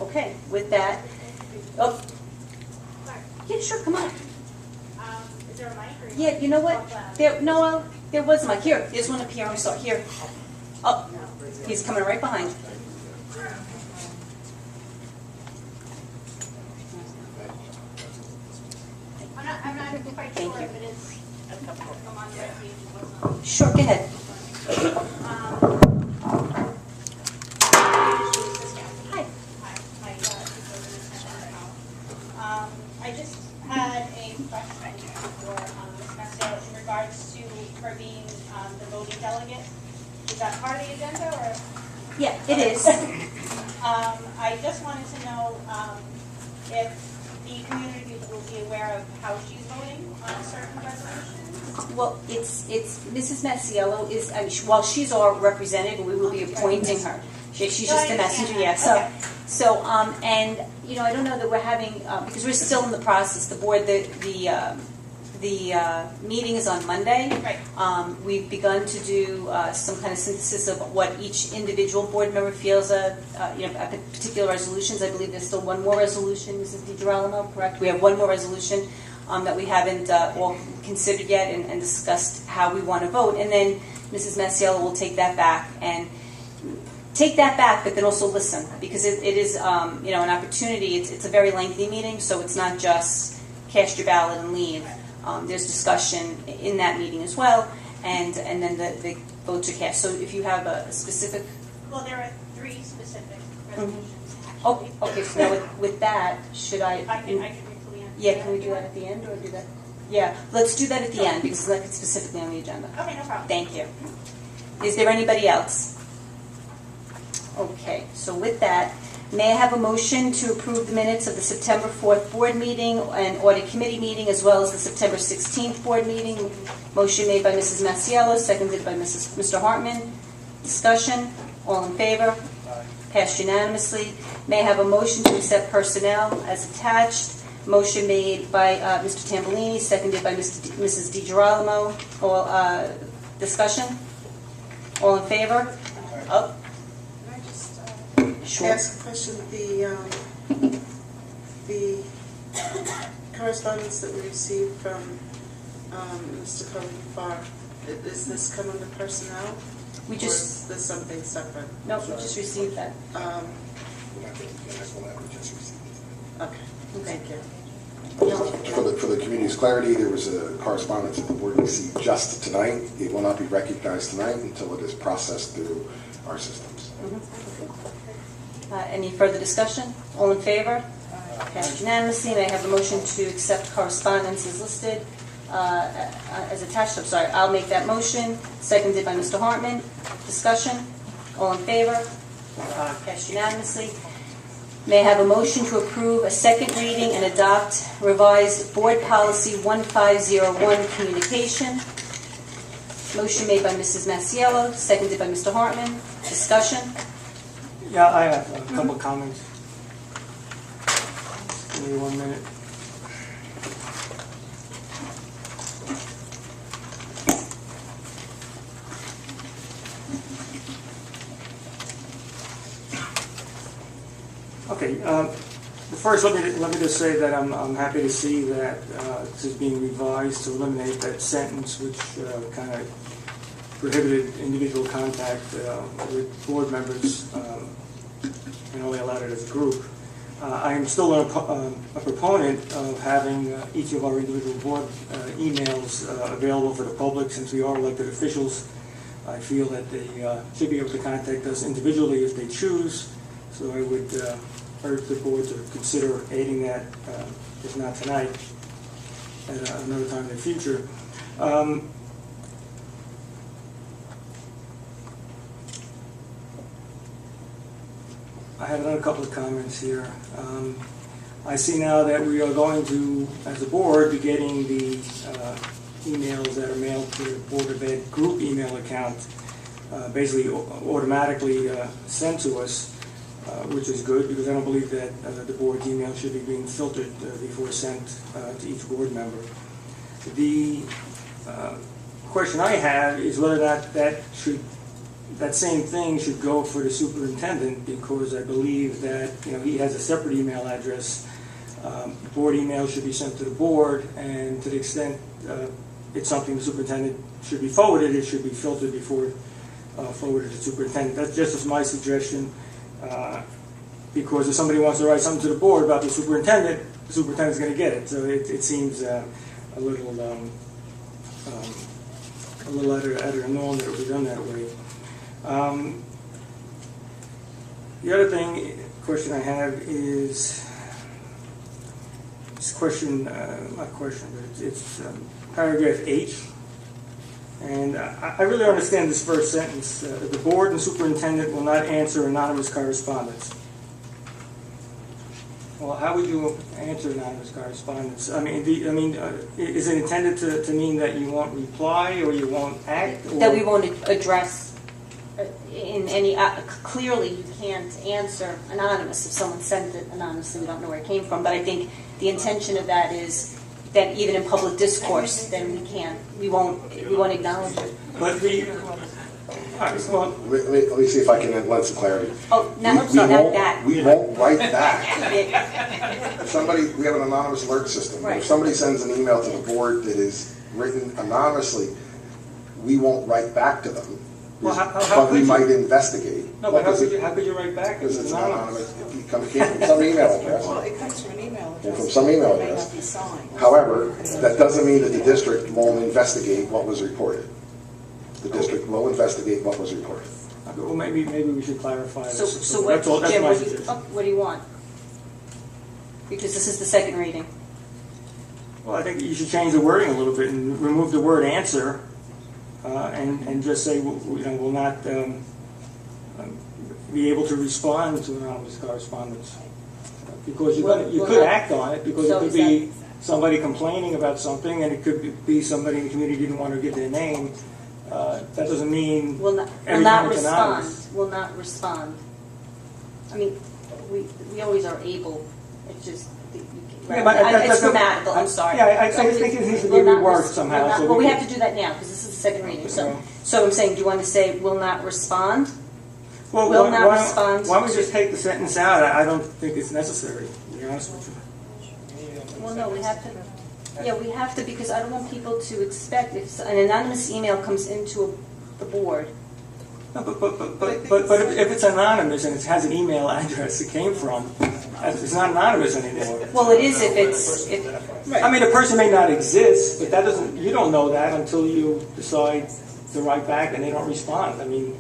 S7: Okay, with that, oh, yeah, sure, come on.
S8: Is there a mic? Or
S7: Yeah, you know what? There was a mic. Here, there's one up here. I'm sorry. Here. Oh, he's coming right behind.
S8: I'm not quite
S7: Thank
S8: sure
S7: you.
S8: if it is I'm on the right page. It wasn't.
S7: Sure, go ahead.
S8: Hi. Hi. My question for Ms. Massey in regards to her being the voting delegate. Is that part of the agenda or?
S7: Yeah, it is.
S8: I just wanted to know if the community will be aware of how she's voting on certain resolutions.
S7: Well, it's Mrs. Masiello is, I mean, while she's our representative, we will be appointing her. She's just a messenger, yeah.
S8: Okay.
S7: So, and, you know, I don't know that we're having, because we're still in the process, the board, the meeting is on Monday.
S8: Right.
S7: We've begun to do some kind of synthesis of what each individual board member feels, you know, at particular resolutions. I believe there's still one more resolution, Mrs. DiGirolamo, correct? We have one more resolution that we haven't all considered yet and discussed how we want to vote. And then Mrs. Masiello will take that back, but then also listen, because it is, you know, an opportunity. It's a very lengthy meeting, so it's not just cast your ballot and leave. There's discussion in that meeting as well, and then the votes are cast. So if you have a specific...
S8: Well, there are 3 specific resolutions.
S7: Oh, okay, so now with that, should I...
S8: I can read to the end.
S7: Yeah, can we do that at the end, or do that? Yeah, let's do that at the end, because it's specifically on the agenda.
S8: Okay, no problem.
S7: Thank you. Is there anybody else? Okay, so with that, may I have a motion to approve the minutes of the September 4th board meeting and audit committee meeting, as well as the September 16th board meeting? Motion made by Mrs. Masiello, seconded by Mr. Hartman. Discussion, all in favor? Passed unanimously. May I have a motion to accept personnel as attached? Motion made by Mr. Tambolini, seconded by Mrs. DiGirolamo. All discussion? All in favor? Oh,
S5: Can I just
S7: sure.
S5: ask a question? The correspondence that we received from Mr. Khalifa, is this come under personnel?
S7: We
S5: Or
S7: just,
S5: is this something separate?
S7: no, we just received that.
S5: Okay, thank you.
S2: For the community's clarity, there was a correspondence that the board received just tonight. It will not be recognized tonight until it is processed through our systems.
S7: Any further discussion? All in favor? Passed unanimously. May I have a motion to accept correspondence as listed, as attached? I'm sorry, I'll make that motion. Seconded by Mr. Hartman. Discussion? All in favor? Passed unanimously. May I have a motion to approve a second reading and adopt revised Board Policy 1501 Communication? Motion made by Mrs. Masiello, seconded by Mr. Hartman. Discussion?
S9: Yeah, I have a couple of comments. Give me 1 minute. Okay, first let me just say that I'm happy to see that this is being revised to eliminate that sentence which kind of prohibited individual contact with board members and only allowed it as a group. I am still a proponent of having each of our individual board emails available for the public, since we are elected officials. I feel that they should be able to contact us individually if they choose, so I would urge the board to consider adding that, if not tonight, at another time in the future. I have another couple of comments here. I see now that we are going to, as a board, be getting the emails that are mailed to the Board of Ed group email account, basically automatically sent to us, which is good, because I don't believe that the board's email should be being filtered before sent to each board member. The question I have is whether that same thing should go for the superintendent, because I believe that he has a separate email address. Board email should be sent to the board, and to the extent it's something the superintendent should be forwarded, it should be filtered before forwarded to the superintendent. That's just as my suggestion, because if somebody wants to write something to the board about the superintendent's going to get it. So it seems a little out of the norm that it would be done that way. The other question I have is, it's question, not question, but it's paragraph H. And I really don't understand this first sentence. The board and superintendent will not answer anonymous correspondence. Well, how would you answer anonymous correspondence? I mean, is it intended to mean that you won't reply or you won't act? Or?
S7: That we won't address in any, clearly you can't answer anonymous. If someone sent it anonymously, we don't know where it came from. But I think the intention of that is that even in public discourse, then we won't acknowledge it.
S9: But all right, well,
S2: Let me see if I can lend some clarity.
S7: Oh, not that.
S2: We won't write back. If somebody, we have an anonymous alert system.
S7: Right.
S2: If somebody sends an email to the board that is written anonymously, we won't write back to them.
S9: Well, how
S2: But we
S9: could you?
S2: might investigate.
S9: No, but how could you write back?
S2: Because it's anonymous. It came from some email address.
S5: Well, it comes from an email address.
S2: From some email
S5: It may
S2: address.
S5: not be signed.
S2: However, that doesn't mean that the district won't investigate what was reported. The district will investigate what was reported.
S9: Okay, well, maybe we should clarify this.
S7: So what,
S9: That's all. That's
S7: Jim,
S9: my
S7: what do you,
S9: suggestion.
S7: what do you want? Because this is the second reading.
S9: Well, I think you should change the wording a little bit and remove the word answer, and just say will not be able to respond to anonymous correspondence, because you could act on it, because
S7: So
S9: it could
S7: is
S9: be somebody complaining about something, and it could be somebody in the community didn't want to give their name. That doesn't mean
S7: Will not
S9: everything is
S7: respond.
S9: anonymous.
S7: Will not respond. I mean, we always are able. It's just.
S9: Yeah, but
S7: It's grammatical, I'm sorry.
S9: Yeah, I think it needs to be
S7: Will not
S9: reworked
S7: res-
S9: somehow.
S7: will not-
S9: so
S7: Well, we
S9: can-
S7: have to do that now, because this is the second reading. So,
S9: Okay.
S7: so I'm saying, do you want to say will not respond?
S9: Well,
S7: will not respond
S9: Why don't we
S7: to-
S9: just take the sentence out? I don't think it's necessary, to be honest with you.
S7: Well, no, we have to. Yeah, we have to, because I don't want people to expect, if an anonymous email comes into the board.
S9: No, but if it's anonymous and it has an email address it came from, it's not anonymous anymore.
S7: Well, it is if it's,
S9: I mean, a person may not exist, but that doesn't, you don't know that until you decide to write back and they don't respond. I mean,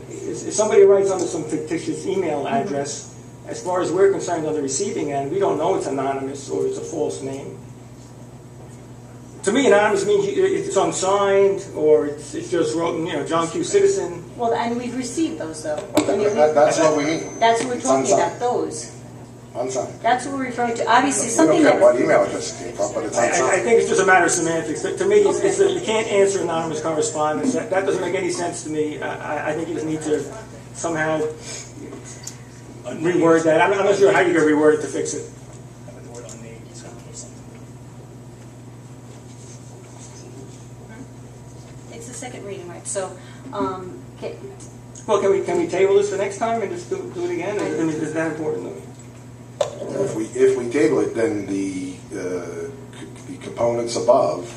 S9: if somebody writes under some fictitious email address, as far as we're concerned on the receiving end, we don't know it's anonymous or it's a false name. To me, anonymous means it's unsigned or it's just wrote, John Q. Citizen.
S7: well, and we've received those though. I mean,
S2: That's what we mean.
S7: that's what we're
S2: It's
S7: talking
S2: unsigned.
S7: about, those.
S2: Unsigned.
S7: That's what we're referring to. Obviously,
S2: We
S7: something
S2: don't care
S7: that.
S2: what email address it came from, but it's
S9: I
S2: unsigned.
S9: think it's just a matter of semantics. To me, it's that you can't answer anonymous correspondence. That doesn't make any sense to me. I think you just need to somehow reword that. I'm not sure how you're going to reword it to fix it.
S7: It's the second reading, right? So,
S9: Well, can we table this for next time and just do it again? I mean, is that important?
S2: If we table it, then the components above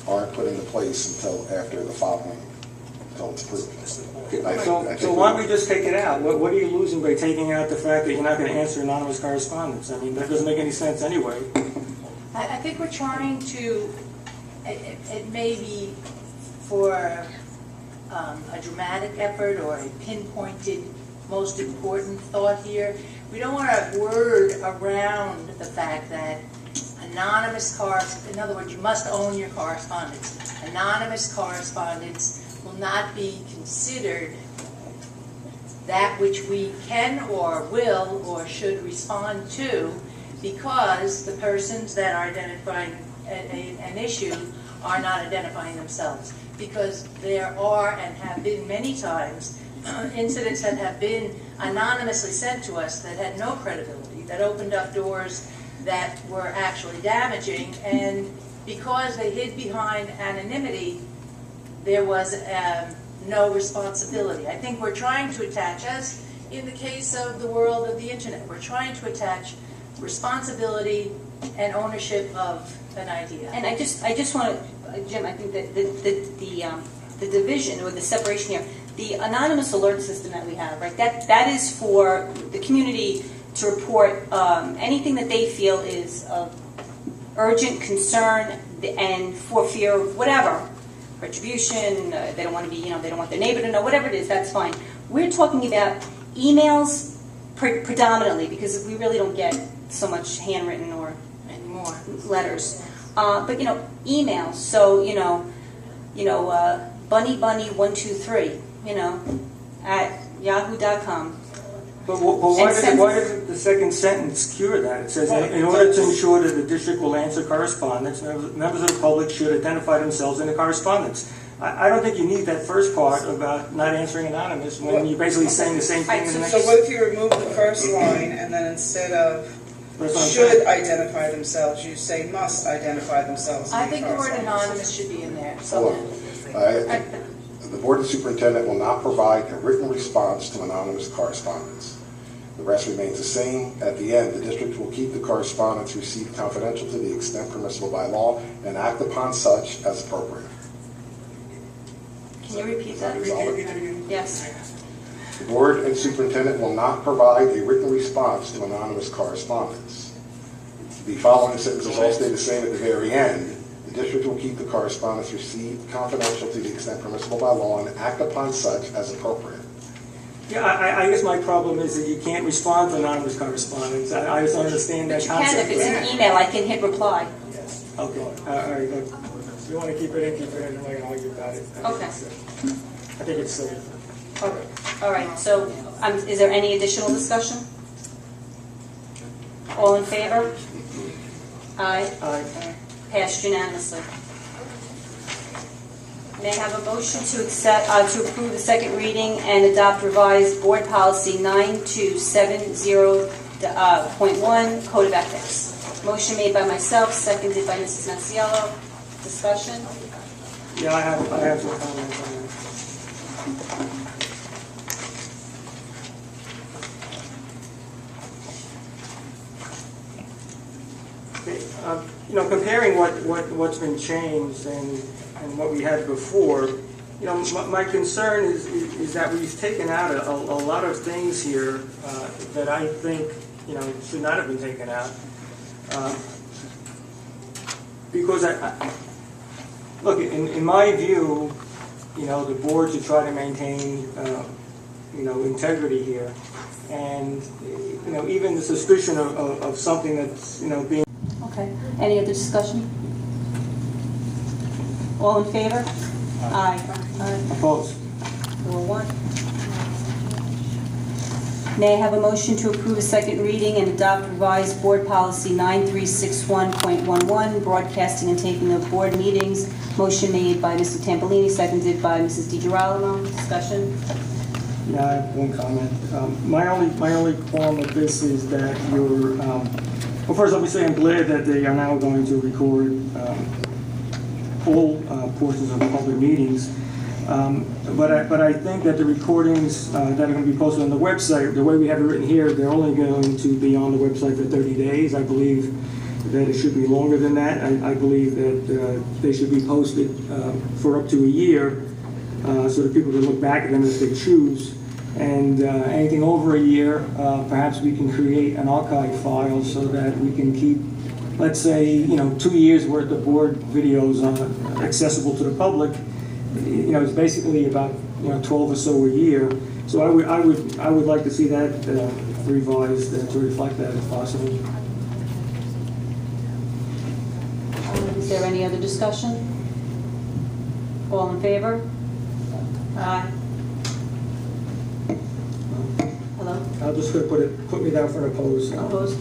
S2: aren't put into place until after the following, until it's approved. I think
S9: So why don't we just take it out? What are you losing by taking out the fact that you're not going to answer anonymous correspondence? I mean, that doesn't make any sense anyway.
S10: I think we're trying to, it may be for a dramatic effort or a pinpointed most important thought here. We don't want to word around the fact that anonymous in other words, you must own your correspondence. Anonymous correspondence will not be considered that which we can or will or should respond to, because the persons that are identifying an issue are not identifying themselves. Because there are and have been many times incidents that have been anonymously sent to us that had no credibility, that opened up doors that were actually damaging, and because they hid behind anonymity, there was no responsibility. I think we're trying to attach, as in the case of the world of the internet, we're trying to attach responsibility and ownership of an idea.
S7: and I just want to, Jim, I think that the division or the separation here, the anonymous alert system that we have, right? That is for the community to report anything that they feel is of urgent concern and for fear of whatever, retribution. They don't want to be, they don't want their neighbor to know. Whatever it is, that's fine. We're talking about emails predominantly, because we really don't get so much handwritten or
S10: more.
S7: letters. But, emails, so, bunnybunny123, at yahoo.com.
S9: But why doesn't the second sentence cure that? It says, in order to ensure that the district will answer correspondence, members of the public should identify themselves in the correspondence. I don't think you need that first part about not answering anonymous when you're basically saying the same thing in the next.
S11: So what if you remove the first line and then instead of should identify themselves, you say must identify themselves?
S10: I think the word anonymous should be in there.
S2: Hold on. The Board of Superintendent will not provide a written response to anonymous correspondence. The rest remains the same. At the end, the district will keep the correspondence received confidential to the extent permissible by law and act upon such as appropriate.
S7: Can you repeat that? Yes.
S2: The Board and Superintendent will not provide a written response to anonymous correspondence. The following sentences all stay the same at the very end. The district will keep the correspondence received confidential to the extent permissible by law and act upon such as appropriate.
S9: Yeah, I guess my problem is that you can't respond to anonymous correspondence. I just don't understand that
S7: But you can,
S9: concept.
S7: if it's an email, I can hit reply.
S9: Okay, all right, look. If you want to keep it in, keep it in. I'm not going to argue about it.
S7: Okay.
S9: I think it's silly.
S7: Okay. All right, so is there any additional discussion? All in favor? Aye.
S9: Aye.
S7: Passed unanimously. May I have a motion to approve the second reading and adopt revised board policy 9270.1, Code of Ethics? Motion made by myself, seconded by Mrs. Maciello. Discussion?
S9: Yeah, I have some comments on that. Comparing what's been changed and what we had before, my concern is that we've taken out a lot of things here that I think should not have been taken out. Because look, in my view, the board should try to maintain integrity here, and even the suspicion of something that's being.
S7: Okay. Any other discussion? All in favor? Aye.
S9: Opposed?
S7: 4-1. May I have a motion to approve a second reading and adopt revised board policy 9361.11, broadcasting and taping of board meetings? Motion made by Mr. Tampolini, seconded by Mrs. DiGirolamo. Discussion?
S9: Yeah, I have one comment. My only qualm with this is that you're. Well, first, let me say I'm glad that they are now going to record all portions of public meetings. But I think that the recordings that are going to be posted on the website, the way we have it written here, they're only going to be on the website for 30 days. I believe that it should be longer than that. I believe that they should be posted for up to a year so that people can look back at them if they choose. And anything over a year, perhaps we can create an archive file so that we can keep, let's say, 2 years worth of board videos accessible to the public. It's basically about 12 or so a year. So I would like to see that revised to reflect that if possible.
S7: Is there any other discussion? All in favor? Aye. Hello?
S9: I'm just going to put me down for an opposed.
S7: Opposed?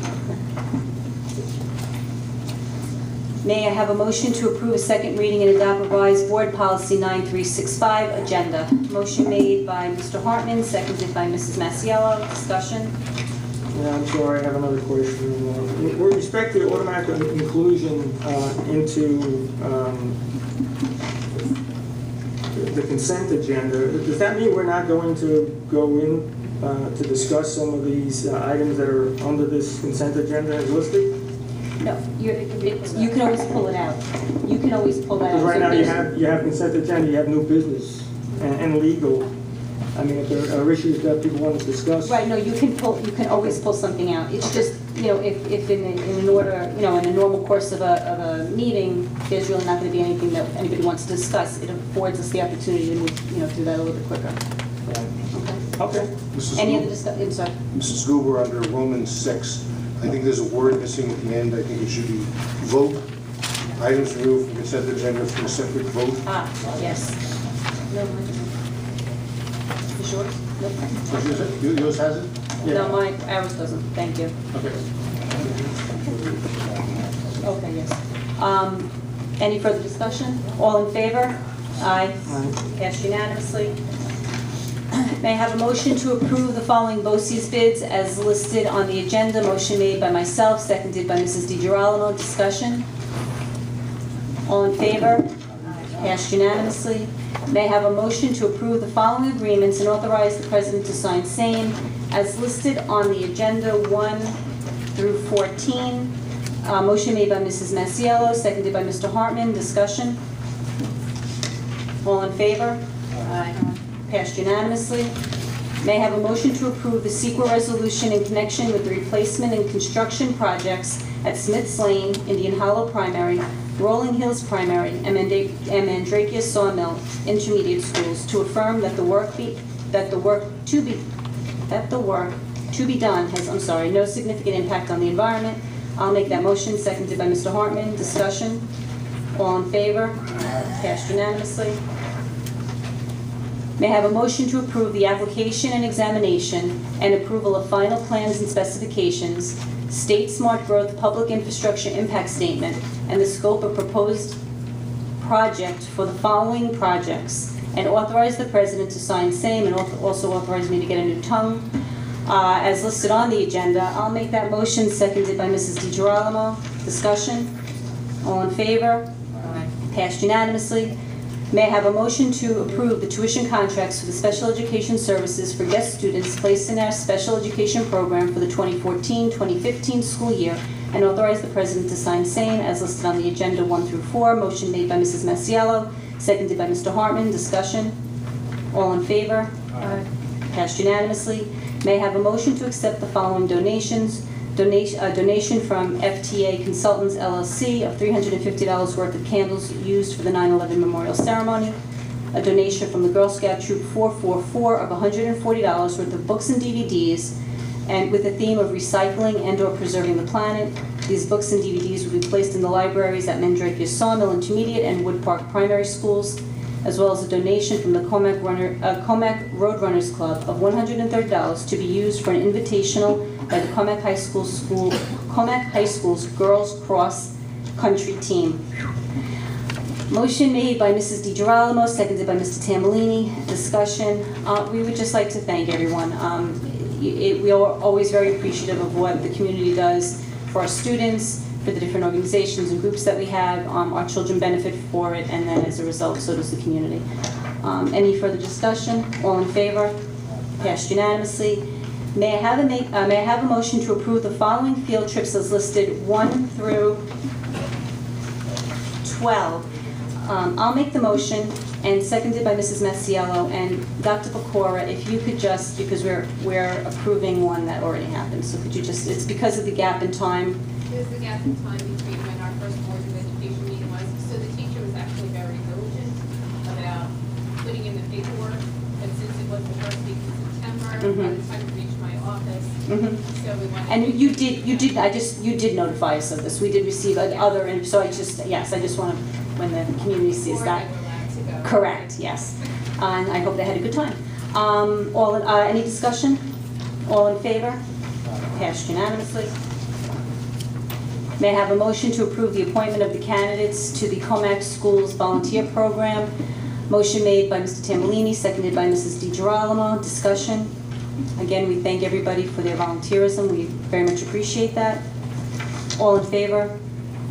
S7: May I have a motion to approve a second reading and adopt revised board policy 9365, agenda? Motion made by Mr. Hartman, seconded by Mrs. Maciello. Discussion?
S9: Yeah, I'm sorry, I have another question. With respect to automatic inclusion into the consent agenda, does that mean we're not going to go in to discuss some of these items that are under this consent agenda as listed?
S7: No, you can always pull it out. You can always pull that out.
S9: Because right now you have consent agenda, you have new business and legal. I mean, if there are issues that people want to discuss.
S7: Right, no, you can always pull something out. It's just, if in an order, in a normal course of a meeting, there's really not going to be anything that anybody wants to discuss. It affords us the opportunity to move, through that a little bit quicker.
S9: Okay.
S7: Any other discussion? I'm sorry.
S12: Mrs. Goober, under Roman 6,
S2: I think there's a word missing at the end. I think it should be vote. Items removed from consent agenda for a separate vote.
S7: Yes. No, mine doesn't. Is yours? Nope.
S2: Which is it? Yours has it?
S7: No, mine, ours doesn't, thank you.
S2: Okay.
S7: Okay, yes. Any further discussion? All in favor? Aye. Passed unanimously. May I have a motion to approve the following BOCES bids as listed on the agenda? Motion made by myself, seconded by Mrs. DiGirolamo. Discussion? All in favor? Passed unanimously. May I have a motion to approve the following agreements and authorize the President to sign same as listed on the agenda 1 through 14. Motion made by Mrs. Masiello, seconded by Mr. Hartman. Discussion? All in favor? Aye. Passed unanimously. May I have a motion to approve the CEQA resolution in connection with the replacement and construction projects at Smith's Lane, Indian Hollow Primary, Rolling Hills Primary, and Mandrakia Sawmill Intermediate Schools to affirm that the work to be done has, no significant impact on the environment. I'll make that motion, seconded by Mr. Hartman. Discussion? All in favor? Passed unanimously. May I have a motion to approve the application and examination and approval of final plans and specifications, State Smart Growth Public Infrastructure Impact Statement, and the scope of proposed project for the following projects, and authorize the President to sign same, and also authorize me to get a new tongue, as listed on the agenda. I'll make that motion, seconded by Mrs. DiGirolamo. Discussion? All in favor? Passed unanimously. May I have a motion to approve the tuition contracts for the special education services for guest students placed in our special education program for the 2014-2015 school year, and authorize the President to sign same as listed on the agenda 1 through 4. Motion made by Mrs. Masiello, seconded by Mr. Hartman. Discussion? All in favor? Aye. Passed unanimously. May I have a motion to accept the following donations? A donation from FTA Consultants LLC of $350 worth of candles used for the 9/11 memorial ceremony. A donation from the Girl Scout Troop 444 of $140 worth of books and DVDs, and with the theme of recycling and/or preserving the planet. These books and DVDs will be placed in the libraries at Mandrakia Sawmill Intermediate and Wood Park Primary Schools, as well as a donation from the Commack Roadrunners Club of $130 to be used for an invitational by the Commack High School's Girls Cross Country Team. Motion made by Mrs. DiGirolamo, seconded by Mr. Tambolini. Discussion. We would just like to thank everyone. We are always very appreciative of what the community does for our students, for the different organizations and groups that we have. Our children benefit for it, and then as a result, so does the community. Any further discussion? All in favor? Passed unanimously. May I have a motion to approve the following field trips as listed 1 through 12. I'll make the motion, and seconded by Mrs. Masiello. And Dr. Pecora, if you could just, because we're approving one that already happened, so could you just, it's because of the gap in time.
S4: There's the gap in time between when our first Board of Education meeting was, so the teacher was actually very diligent about putting in the paperwork, but since it was the first week in September, by the time it reached my office, so we wanted.
S7: And you did notify us of this. We did receive other, and so I just want to, when the community sees that.
S4: Before they were allowed to go.
S7: Correct, yes. And I hope they had a good time. Any discussion? All in favor? Passed unanimously. May I have a motion to approve the appointment of the candidates to the Commack Schools Volunteer Program? Motion made by Mr. Tambolini, seconded by Mrs. DiGirolamo. Discussion. Again, we thank everybody for their volunteerism. We very much appreciate that. All in favor?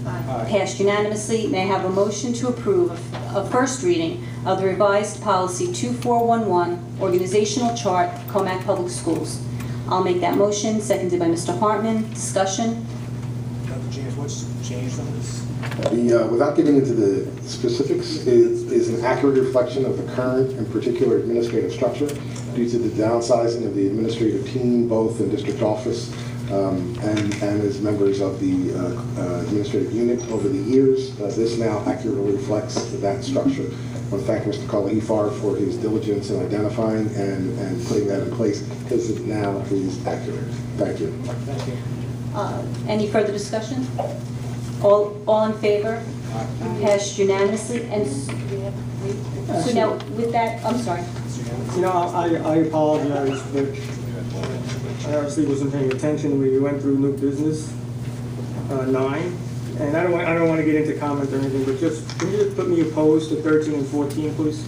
S10: Aye.
S7: Passed unanimously. May I have a motion to approve a first reading of the revised policy 2411, organizational chart, Commack Public Schools? I'll make that motion, seconded by Mr. Hartman. Discussion.
S1: Dr. James, what's changed on this?
S2: Without getting into the specifics, it is an accurate reflection of the current and particular administrative structure due to the downsizing of the administrative team, both in district office and as members of the administrative unit over the years. This now accurately reflects that structure. I want to thank Mr. Kalahifar for his diligence in identifying and putting that in place, because it now is accurate. Thank you.
S1: Thank you.
S7: Any further discussion? All in favor? Passed unanimously, and so now, with that, I'm sorry.
S9: You know, I apologize, but I obviously wasn't paying attention. We went through new business, 9, and I don't want to get into comment or anything, but can you just put me opposed to 13 and 14, please?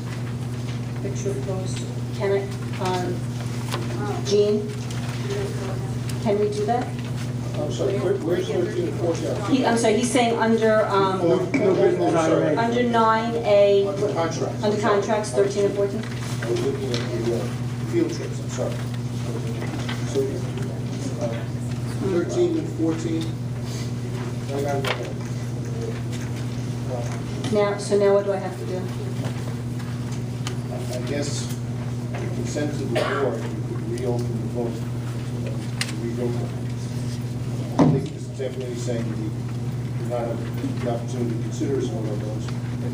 S7: Picture opposed. Can I, Jean, can we do that?
S12: I'm sorry, where's 13 and 14?
S7: I'm sorry, he's saying under,
S9: New business item A.
S7: under 9A,
S12: Under contracts.
S7: under contracts, 13 and 14?
S12: I was looking at the field trips, I'm sorry. So, 13 and 14, I got it.
S7: Now, so now what do I have to do?
S12: I guess if you send to the board, you could reopen the vote. Reopen. I think Mr. Templin is saying that he did not have the opportunity to consider some of those,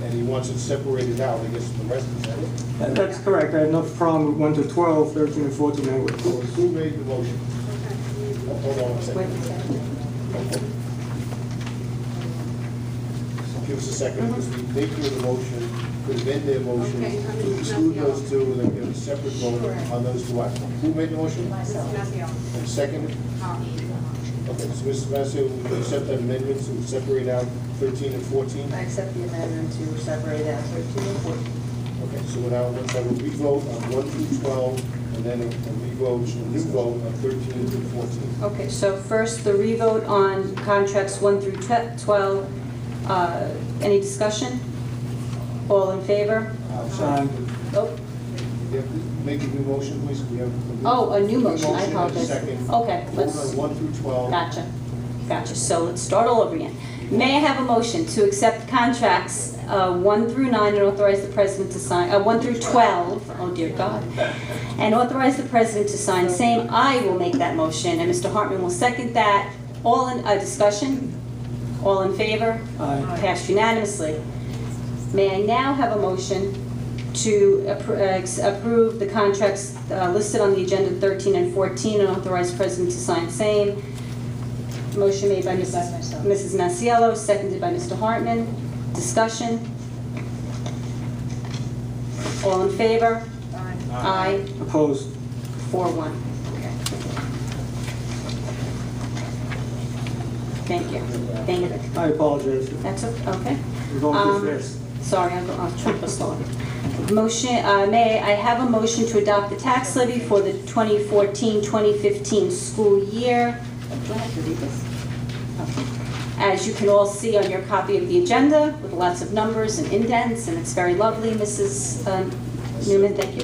S12: and he wants it separated out, I guess, from the rest of it.
S9: That's correct. I have no problem with 1 to 12, 13 and 14, I would oppose.
S12: Who made the motion? Hold on a second.
S7: Wait a second.
S12: Give us a second, because the maker of the motion could amend their motion to exclude those two, and then give a separate vote on those two items. Who made the motion? And seconded? Okay, so Mrs. Massey, will you accept that amendment to separate out 13 and 14?
S6: I accept the amendment to separate out 13 and 14.
S12: Okay, so now let's have a revote on 1 through 12, and then a revote, a new vote on 13 through 14.
S7: Okay, so first, the revote on contracts 1 through 12. Any discussion? All in favor?
S9: Aye.
S7: Oh,
S12: You have to make a new motion, please. We have
S7: a new motion, I
S12: and a
S7: apologize.
S12: second.
S7: Okay,
S12: Vote
S7: let's,
S12: on 1 through 12.
S7: gotcha. So let's start all over again. May I have a motion to accept contracts 1 through 9 and authorize the president to sign, 1 through 12, oh dear God, and authorize the president to sign same. I will make that motion, and Mr. Hartman will second that. All in, discussion? All in favor?
S9: Aye.
S7: Passed unanimously. May I now have a motion to approve the contracts listed on the agenda 13 and 14 and authorize the president to sign same? Motion made by Mrs. Masiello, seconded by Mr. Hartman. Discussion? All in favor? Aye.
S9: Opposed.
S7: 4-1. Thank you. Thank you.
S9: I apologize.
S7: That's okay.
S9: We're going too fast.
S7: Sorry, I'll trip us all. Motion, may I have a motion to adopt the tax levy for the 2014-2015 school year? Do I have to read this? Okay. As you can all see on your copy of the agenda, with lots of numbers and indents, and it's very lovely, Mrs. Newman, thank you.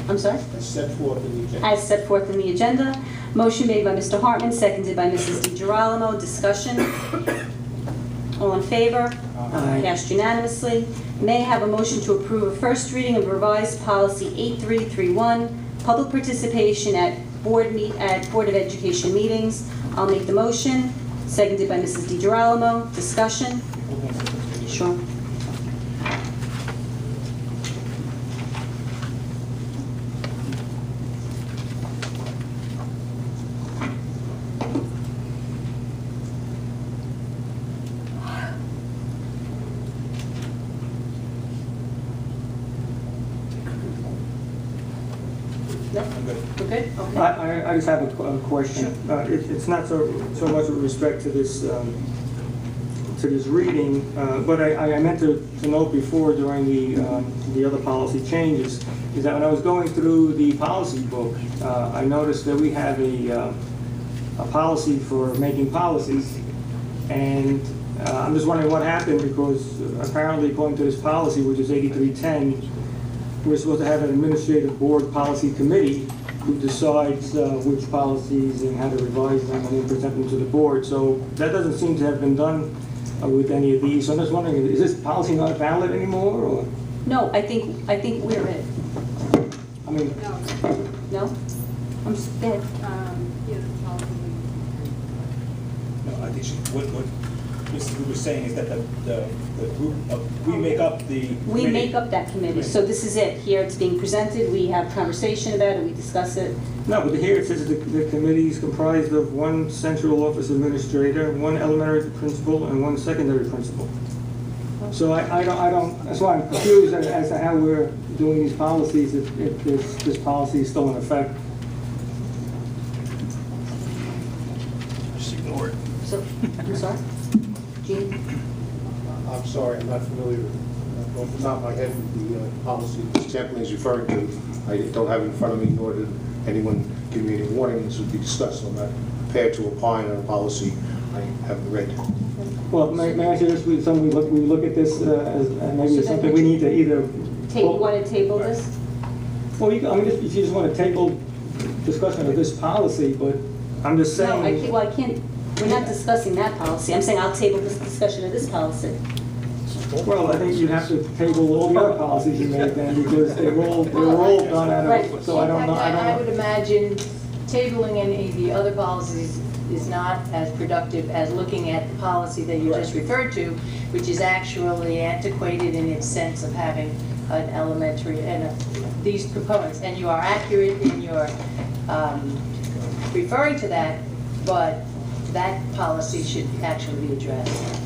S7: I'm sorry?
S12: As set forth in the agenda.
S7: As set forth in the agenda. Motion made by Mr. Hartman, seconded by Mrs. DiGirolamo. Discussion? All in favor?
S9: Aye.
S7: Passed unanimously. May I have a motion to approve a first reading of revised policy 8331, public participation at Board of Education meetings? I'll make the motion, seconded by Mrs. DiGirolamo. Discussion? Sure. No?
S1: I'm good.
S7: We're good? Okay.
S9: I just have a question. It's not so much with respect to this reading, but I meant to note before during the other policy changes, is that when I was going through the policy book, I noticed that we have a policy for making policies, and I'm just wondering what happened, because apparently according to this policy, which is 8310, we're supposed to have an administrative board policy committee who decides which policies and how to revise them and then present them to the board. So that doesn't seem to have been done with any of these. So I'm just wondering, is this policy not valid anymore, or?
S7: No, I think we're it.
S9: I mean,
S7: No? I'm just dead.
S1: No, I think what Mrs. Wu was saying is that the We make up the
S7: We
S1: committee.
S7: make up that committee, so this is it. Here it's being presented, we have conversation about it, we discuss it.
S9: No, but here it says the committee is comprised of one central office administrator, one elementary principal, and one secondary principal. So I don't, that's why I'm confused as to how we're doing these policies, if this policy is still in effect.
S1: Just ignore it.
S7: So, I'm sorry? Gene?
S12: I'm sorry, I'm not familiar, off the top of my head, with the policy Mr. Champlin is referring to. I don't have it in front of me, nor did anyone give me any warning this would be discussed, so I'm not prepared to opine on a policy I haven't read.
S9: Well, may I say this, we look at this as maybe
S7: So
S9: something we need to either.
S7: You want to table this?
S9: Well, if you just want to table discussion of this policy, but I'm just
S7: No,
S9: saying.
S7: I can't, we're not discussing that policy. I'm saying I'll table this discussion of this policy.
S9: Well, I think you have to table all the other policies you made then, because they were all done out
S7: Right.
S9: of, so I don't know,
S10: I would imagine tabling any of the other policies is not as productive as looking at the policy that you just referred to, which is actually antiquated in its sense of having an elementary and these components. And you are accurate in your referring to that, but that policy should actually be addressed.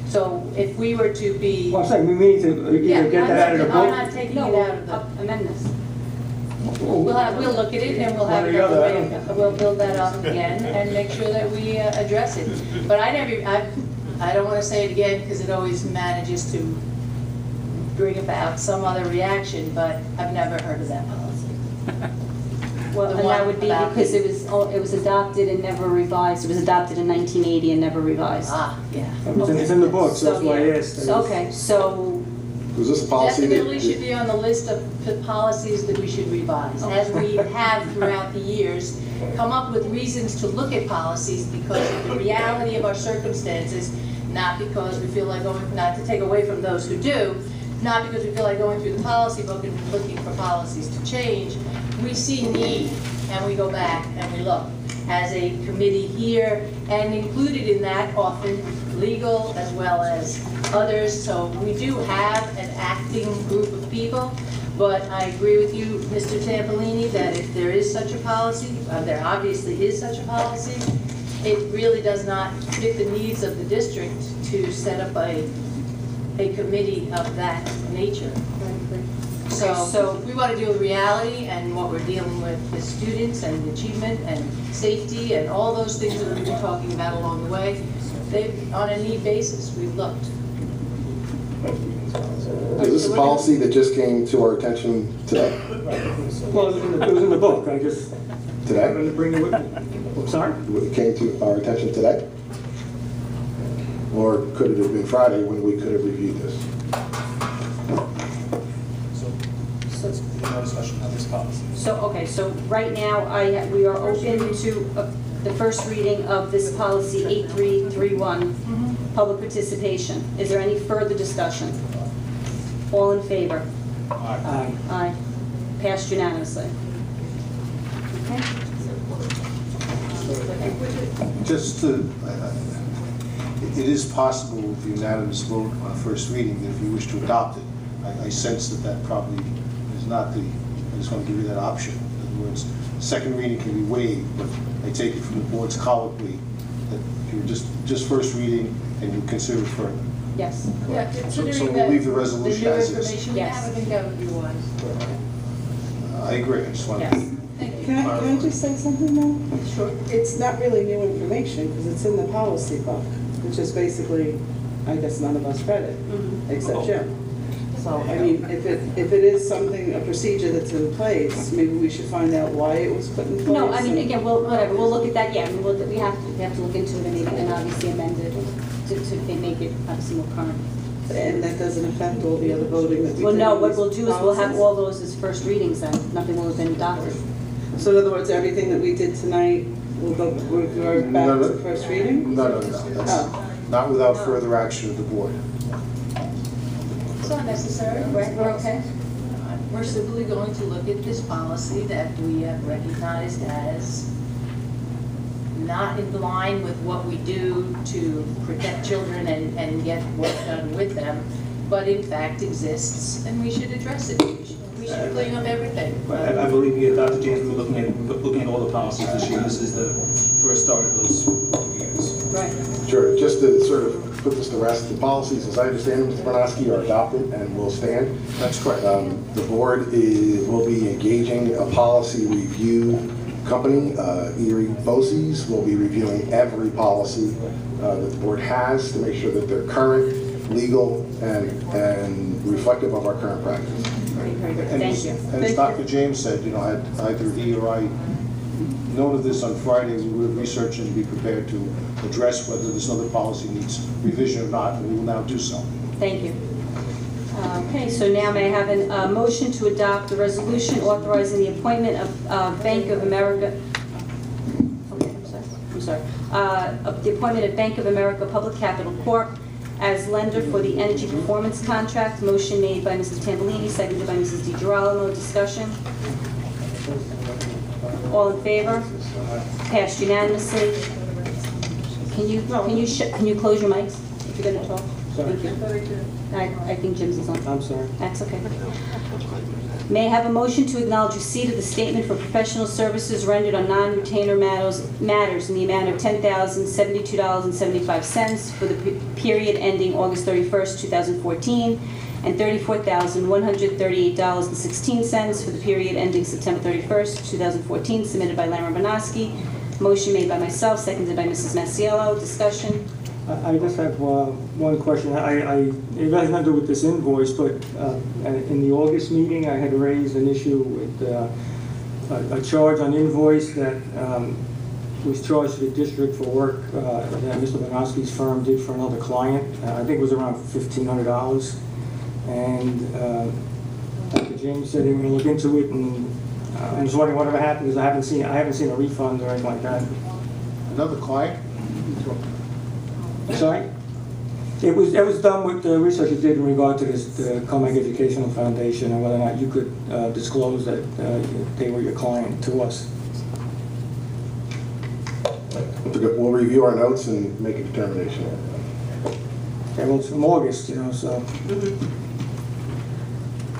S10: So if we were to be.
S9: well, I'm saying we need to either get that out of the
S10: I'm
S9: book.
S10: not taking
S7: No,
S10: it out of the.
S7: amend this.
S10: We'll look at it and we'll have
S9: One or
S10: it
S9: the
S10: on the
S9: other, I
S10: way.
S9: don't-
S10: We'll build that up again and make sure that we address it. But I don't want to say it again because it always manages to bring about some other reaction, but I've never heard of that policy.
S7: Well,
S10: The
S7: and
S10: one
S7: that would be
S10: about
S7: because
S10: the-
S7: it was adopted and never revised. It was adopted in 1980 and never revised.
S10: Yeah.
S9: It's in the book, so that's why I
S7: yeah.
S9: asked.
S7: So, okay, so,
S2: Was this a policy that?
S10: Definitely should be on the list of policies that we should revise, as we have throughout the years, come up with reasons to look at policies because of the reality of our circumstances, not because we feel like going, not to take away from those who do, not because we feel like going through the policy book and looking for policies to change. We see need, and we go back and we look. As a committee here, and included in that often legal as well as others, so we do have an acting group of people, but I agree with you, Mr. Tampolini, that if there is such a policy, there obviously is such a policy, it really does not fit the needs of the district to set up a committee of that nature. So we want to deal with reality and what we're dealing with students and achievement and safety and all those things that we've been talking about along the way. On a need basis, we've looked.
S2: Is this a policy that just came to our attention today?
S9: Well, it was in the book, I just
S2: Today?
S9: happened to bring it with me. I'm sorry?
S2: It came to our attention today? Or could it have been Friday when we could have reviewed this?
S1: No discussion on this policy.
S7: so, okay, so right now, we are open to the first reading of this policy 8331, public participation. Is there any further discussion? All in favor?
S9: Aye.
S7: Aye. Passed unanimously. Okay.
S12: Just to, it is possible with the unanimous vote on first reading that if you wish to adopt it, I sense that probably is not the, I just want to give you that option. In other words, second reading can be waived, but I take it from the board's colloquy that if you're just first reading and you consider it further.
S7: Yes.
S10: Yeah,
S12: So
S10: considering
S12: we'll
S10: that
S12: leave the resolution as
S10: new
S12: is.
S10: information we
S7: Yes.
S10: have, I think that would be wise.
S12: I agree, I just wanted
S7: Yes.
S12: to.
S10: Thank you.
S11: Can I just say something now?
S10: Sure.
S11: It's not really new information, because it's in the policy book, which is basically, I guess none of us read it, except Jim. So, I mean, if it is something, a procedure that's in place, maybe we should find out why it was put in place.
S7: No, I mean,
S11: and-
S7: again, we'll look at that, yeah, I mean, we have to look into it and obviously amend it to make it obviously more current.
S11: And that doesn't affect all the other voting that we did.
S7: Well, no,
S11: on
S7: what
S11: these
S7: we'll do is we'll have
S11: policies?
S7: all those as first readings then, nothing will have been adopted.
S11: So in other words, everything that we did tonight will go back
S12: No, no.
S11: to first reading?
S12: No, that's
S11: Oh.
S12: not without further action of the board.
S10: It's not necessary.
S7: We're okay?
S10: We're simply going to look at this policy that we have recognized as not in line with what we do to protect children and get work done with them, but in fact exists, and we should address it. We should clean up everything.
S1: I believe you, Dr. James, we're looking at all the policies this year. This is the first start of those years.
S10: Right.
S2: Sure, just to sort of put this to rest, the policies, as I understand them, Mr. Bernowski, are adopted and will stand.
S1: That's correct.
S2: The board will be engaging a policy review company, Erie BOCES, will be reviewing every policy that the board has to make sure that they're current, legal, and reflective of our current practice.
S7: Very good.
S12: And
S7: Thank you.
S12: as Dr. James said, you know, had either he or I known of this on Friday, we would research and be prepared to address whether this other policy needs revision or not, and we will now do so.
S7: Thank you. Okay, so now may I have a motion to adopt the resolution authorizing the appointment of Bank of America, okay, I'm sorry, of the appointment of Bank of America Public Capital Corp. as lender for the energy performance contract. Motion made by Mrs. Tambolini, seconded by Mrs. DiGirolamo. Discussion? All in favor? Passed unanimously. Can you close your mics if you're going to talk?
S9: Sorry.
S7: Thank you. I think Jim's is on.
S9: I'm sorry.
S7: That's okay. May I have a motion to acknowledge receipt of the statement for professional services rendered on non-retainer matters in the amount of $10,072.75 for the period ending August 31st, 2014, and $34,138.16 for the period ending September 31st, 2014, submitted by Lamar Bernowski. Motion made by myself, seconded by Mrs. Masiello. Discussion?
S9: I just have one question. It has nothing to do with this invoice, but in the August meeting, I had raised an issue with a charge on invoice that was charged to the district for work that Mr. Bernowski's firm did for another client. I think it was around $1,500. And Dr. James said he was going to look into it, and I'm just wondering whatever happened, because I haven't seen a refund or anything like that.
S12: Another client?
S9: Sorry? It was done with the research you did in regard to this, the Commack Educational Foundation, and whether or not you could disclose that they were your client to us.
S2: We'll review our notes and make a determination.
S9: Okay, well, it's from August, you know, so.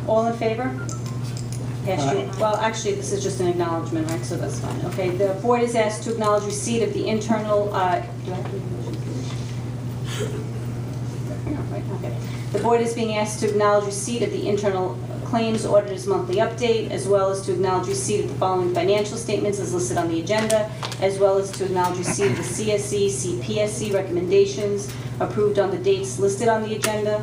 S7: All in favor? Passed you. Well, actually, this is just an acknowledgement, right? So that's fine. Okay. The board is asked to acknowledge receipt of the internal. Do I have to read the motion? No, right? Okay. The board is being asked to acknowledge receipt of the internal claims auditor's monthly update, as well as to acknowledge receipt of the following financial statements as listed on the agenda, as well as to acknowledge receipt of the CSE, CPSC recommendations approved on the dates listed on the agenda.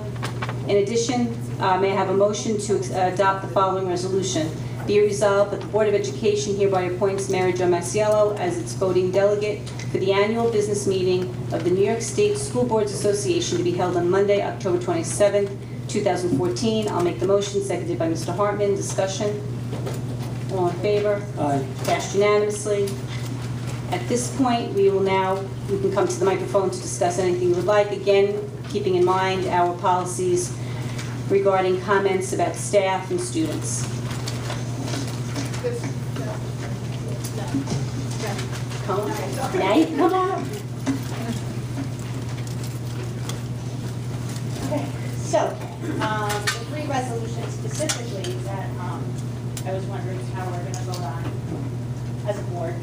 S7: In addition, may I have a motion to adopt the following resolution? Be it resolved that the Board of Education hereby appoints Mary Jo Masiello as its voting delegate for the annual business meeting of the New York State School Boards Association to be held on Monday, October 27th, 2014. I'll make the motion, seconded by Mr. Hartman. Discussion? All in favor?
S9: Aye.
S7: Passed unanimously. At this point, we can come to the microphone to discuss anything you would like. Again, keeping in mind our policies regarding comments about staff and students. Come on. Now you come on.
S8: Okay, so, the three resolutions specifically that I was wondering how we're going to vote on as a board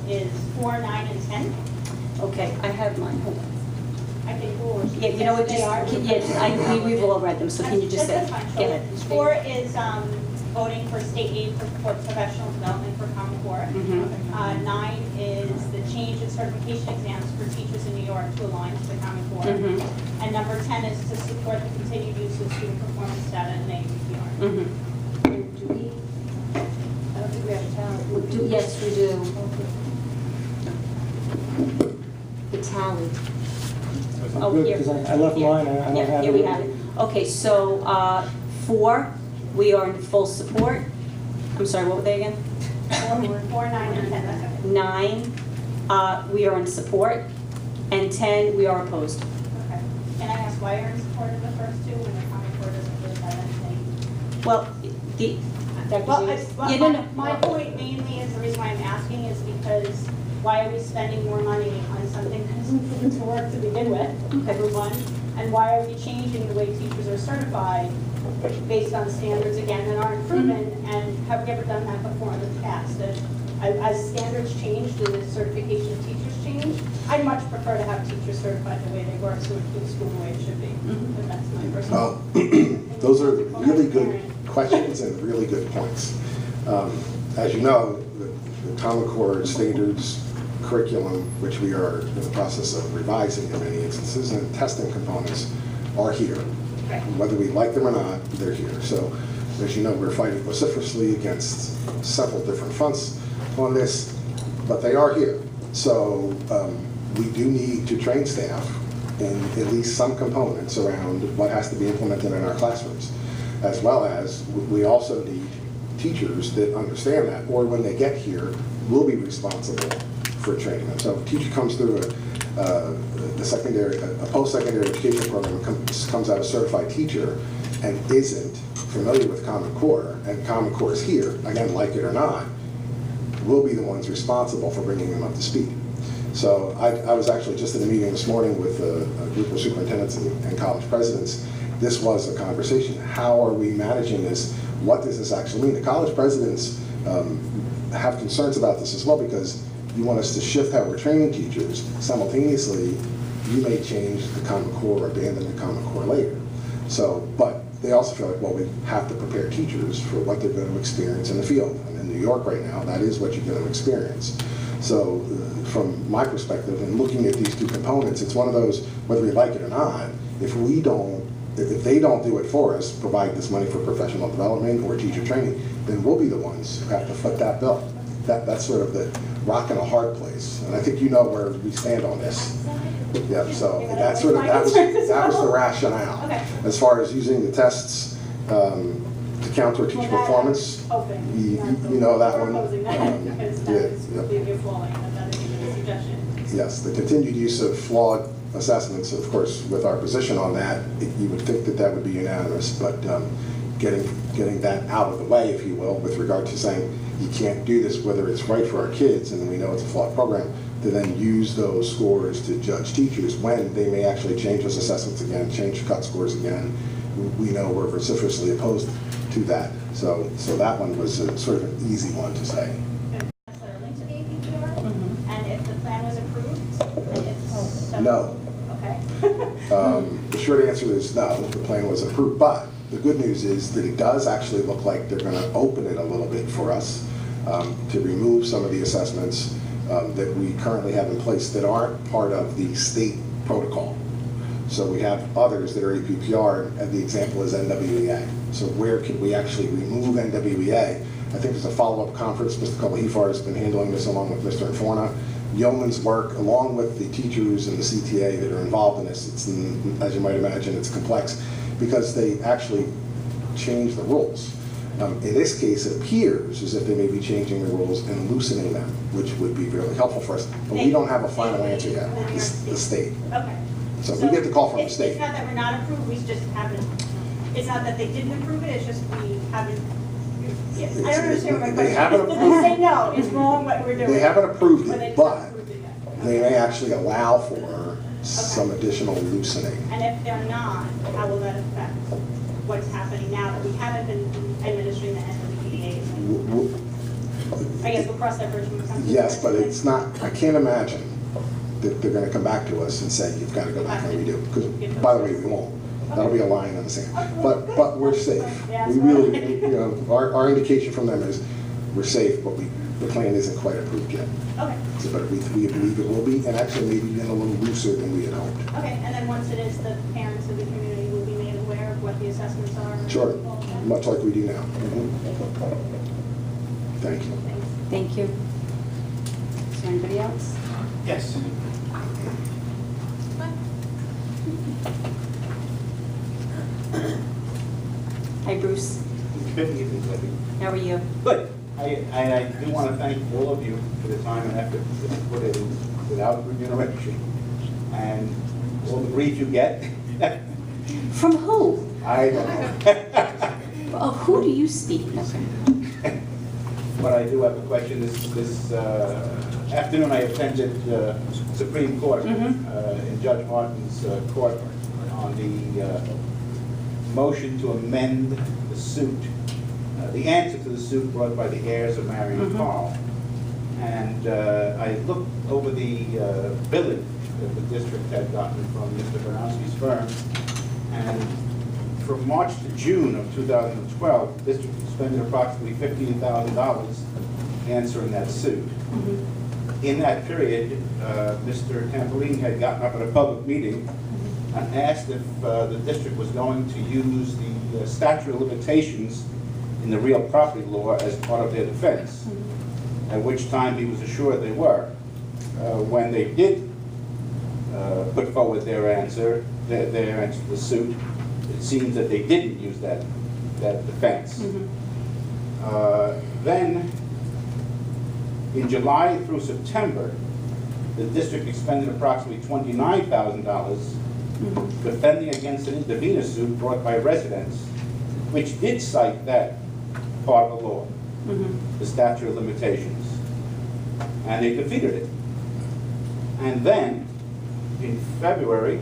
S8: is 4, 9, and 10.
S7: Okay, I have mine. Hold on.
S8: I think we'll.
S7: Yeah, you know what,
S8: They are.
S7: we've all read them, so can you just say?
S8: That's fine.
S7: Go ahead.
S8: 4 is voting for state aid for professional development for Common Core. 9 is the change in certification exams for teachers in New York to align to the Common Core. And number 10 is to support the continued use of student performance data in APR.
S7: Do we? I don't think we have a tally. Yes, we do. The tally. Oh,
S9: Good,
S7: here.
S9: because I left mine, I don't
S7: Yeah,
S9: have it.
S7: here we have it. Okay, so 4, we are in full support. I'm sorry, what were they again?
S8: 4, 9, and 10. That's okay.
S7: 9, we are in support, and 10, we are opposed.
S8: Okay. Can I ask why you're in support of the first two when the Common Core doesn't really have anything?
S7: Well,
S8: Well,
S7: yeah, no.
S8: my point mainly is, the reason why I'm asking is because why are we spending more money on something that isn't proven to work to begin with, number one? And why are we changing the way teachers are certified based on standards, again, that aren't proven? And have we ever done that before in the past? As standards change, do the certification of teachers change? I'd much prefer to have teachers certified the way they were, so it keeps school the way it should be. But that's my personal.
S2: Those are really good questions and really good points. As you know, the Common Core standards curriculum, which we are in the process of revising in many instances, and testing components are here.
S8: Right.
S2: Whether we like them or not, they're here. So, as you know, we're fighting vociferously against several different fronts on this, but they are here. So we do need to train staff in at least some components around what has to be implemented in our classrooms, as well as we also need teachers that understand that, or when they get here, will be responsible for training them. So if a teacher comes through a post-secondary education program and comes out a certified teacher and isn't familiar with Common Core, and Common Core is here, again, like it or not, we'll be the ones responsible for bringing them up to speed. So I was actually just in a meeting this morning with a group of superintendents and college presidents. This was a conversation. How are we managing this? What does this actually mean? The college presidents have concerns about this as well, because you want us to shift how we're training teachers. Simultaneously, you may change the Common Core or abandon the Common Core later. So, but they also feel like, well, we have to prepare teachers for what they're going to experience in the field. And in New York right now, that is what you're going to experience. So from my perspective, and looking at these two components, it's one of those, whether we like it or not, if they don't do it for us, provide this money for professional development or teacher training, then we'll be the ones who have to foot that bill. That's sort of the rock and a hard place. And I think you know where we stand on this. Yeah, so that was the rationale.
S8: Okay.
S2: As far as using the tests to counter teacher performance, you know that one. Yes, the continued use of flawed assessments, of course, with our position on that, you would think that would be unanimous, but getting that out of the way, if you will, with regard to saying you can't do this whether it's right for our kids, and we know it's a flawed program, to then use those scores to judge teachers when they may actually change those assessments again, change cut scores again. We know we're vociferously opposed to that. So that one was sort of an easy one to say.
S8: Linked to the APPR, and if the plan was approved, and if so,
S2: No.
S8: Okay.
S2: The short answer is no, the plan was approved, but the good news is that it does actually look like they're going to open it a little bit for us to remove some of the assessments that we currently have in place that aren't part of the state protocol. So we have others that are APPR, and the example is NWEA. So where can we actually remove NWEA? I think there's a follow-up conference. Mr. Kolahifar has been handling this along with Mr. Inforna. Yeoman's work, along with the teachers and the CTA that are involved in this, it's, as you might imagine, it's complex because they actually change the rules. In this case, it appears as if they may be changing the rules and loosening them, which would be really helpful for us. But we don't have a final answer yet, the state.
S8: Okay.
S2: So we get the call from the state.
S8: It's not that we're not approved, we just haven't, it's not that they didn't approve it, it's just we haven't, I don't understand what my
S2: They
S8: question
S2: haven't
S8: is. Did
S2: approved-
S8: they say no, it's wrong what we're doing?
S2: They haven't approved
S8: Or they
S2: it,
S8: just
S2: but
S8: approved it yet?
S2: they may actually allow for some additional loosening.
S8: And if they're not, how will that affect what's happening now that we haven't been administering the NWEAs? I guess we'll cross that bridge when we come to it.
S2: Yes, but it's not, I can't imagine that they're going to come back to us and say, you've got to go back and redo. Because, by the way, we won't. That'll be a line in the sand. But we're safe. We really, you know, our indication from them is we're safe, but the plan isn't quite approved yet.
S8: Okay.
S2: So, but we believe it will be, and actually maybe even a little looser than we had hoped.
S8: Okay, and then once it is, the parents of the community will be made aware of what the assessments are? and
S2: Sure,
S8: all of that?
S2: much like we do now. Thank you.
S7: Thank you. Is there anybody else?
S3: Yes.
S7: Hi, Bruce.
S13: Good evening, Libby.
S7: How are you?
S13: Good. I do want to thank all of you for the time and effort that you put in without remuneration and all the grief you get.
S7: From who?
S13: I don't know.
S7: Oh, who do you speak? Okay.
S13: but I do have a question. This afternoon, I attended Supreme Court in Judge Martin's court on the motion to amend the suit, the answer to the suit brought by the heirs of Marion Carl. And I looked over the billing that the district had gotten from Mr. Bernowski's firm, and from March to June of 2012, the district expended approximately $15,000 answering that suit. In that period, Mr. Tampolini had gotten up at a public meeting and asked if the district was going to use the statute of limitations in the real property law as part of their defense, at which time he was assured they were. When they did put forward their answer to the suit, it seems that they didn't use that defense. Then, in July through September, the district expended approximately $29,000 defending against an intervenor suit brought by residents, which did cite that part of the law, the statute of limitations, and they defeated it. And then, in February,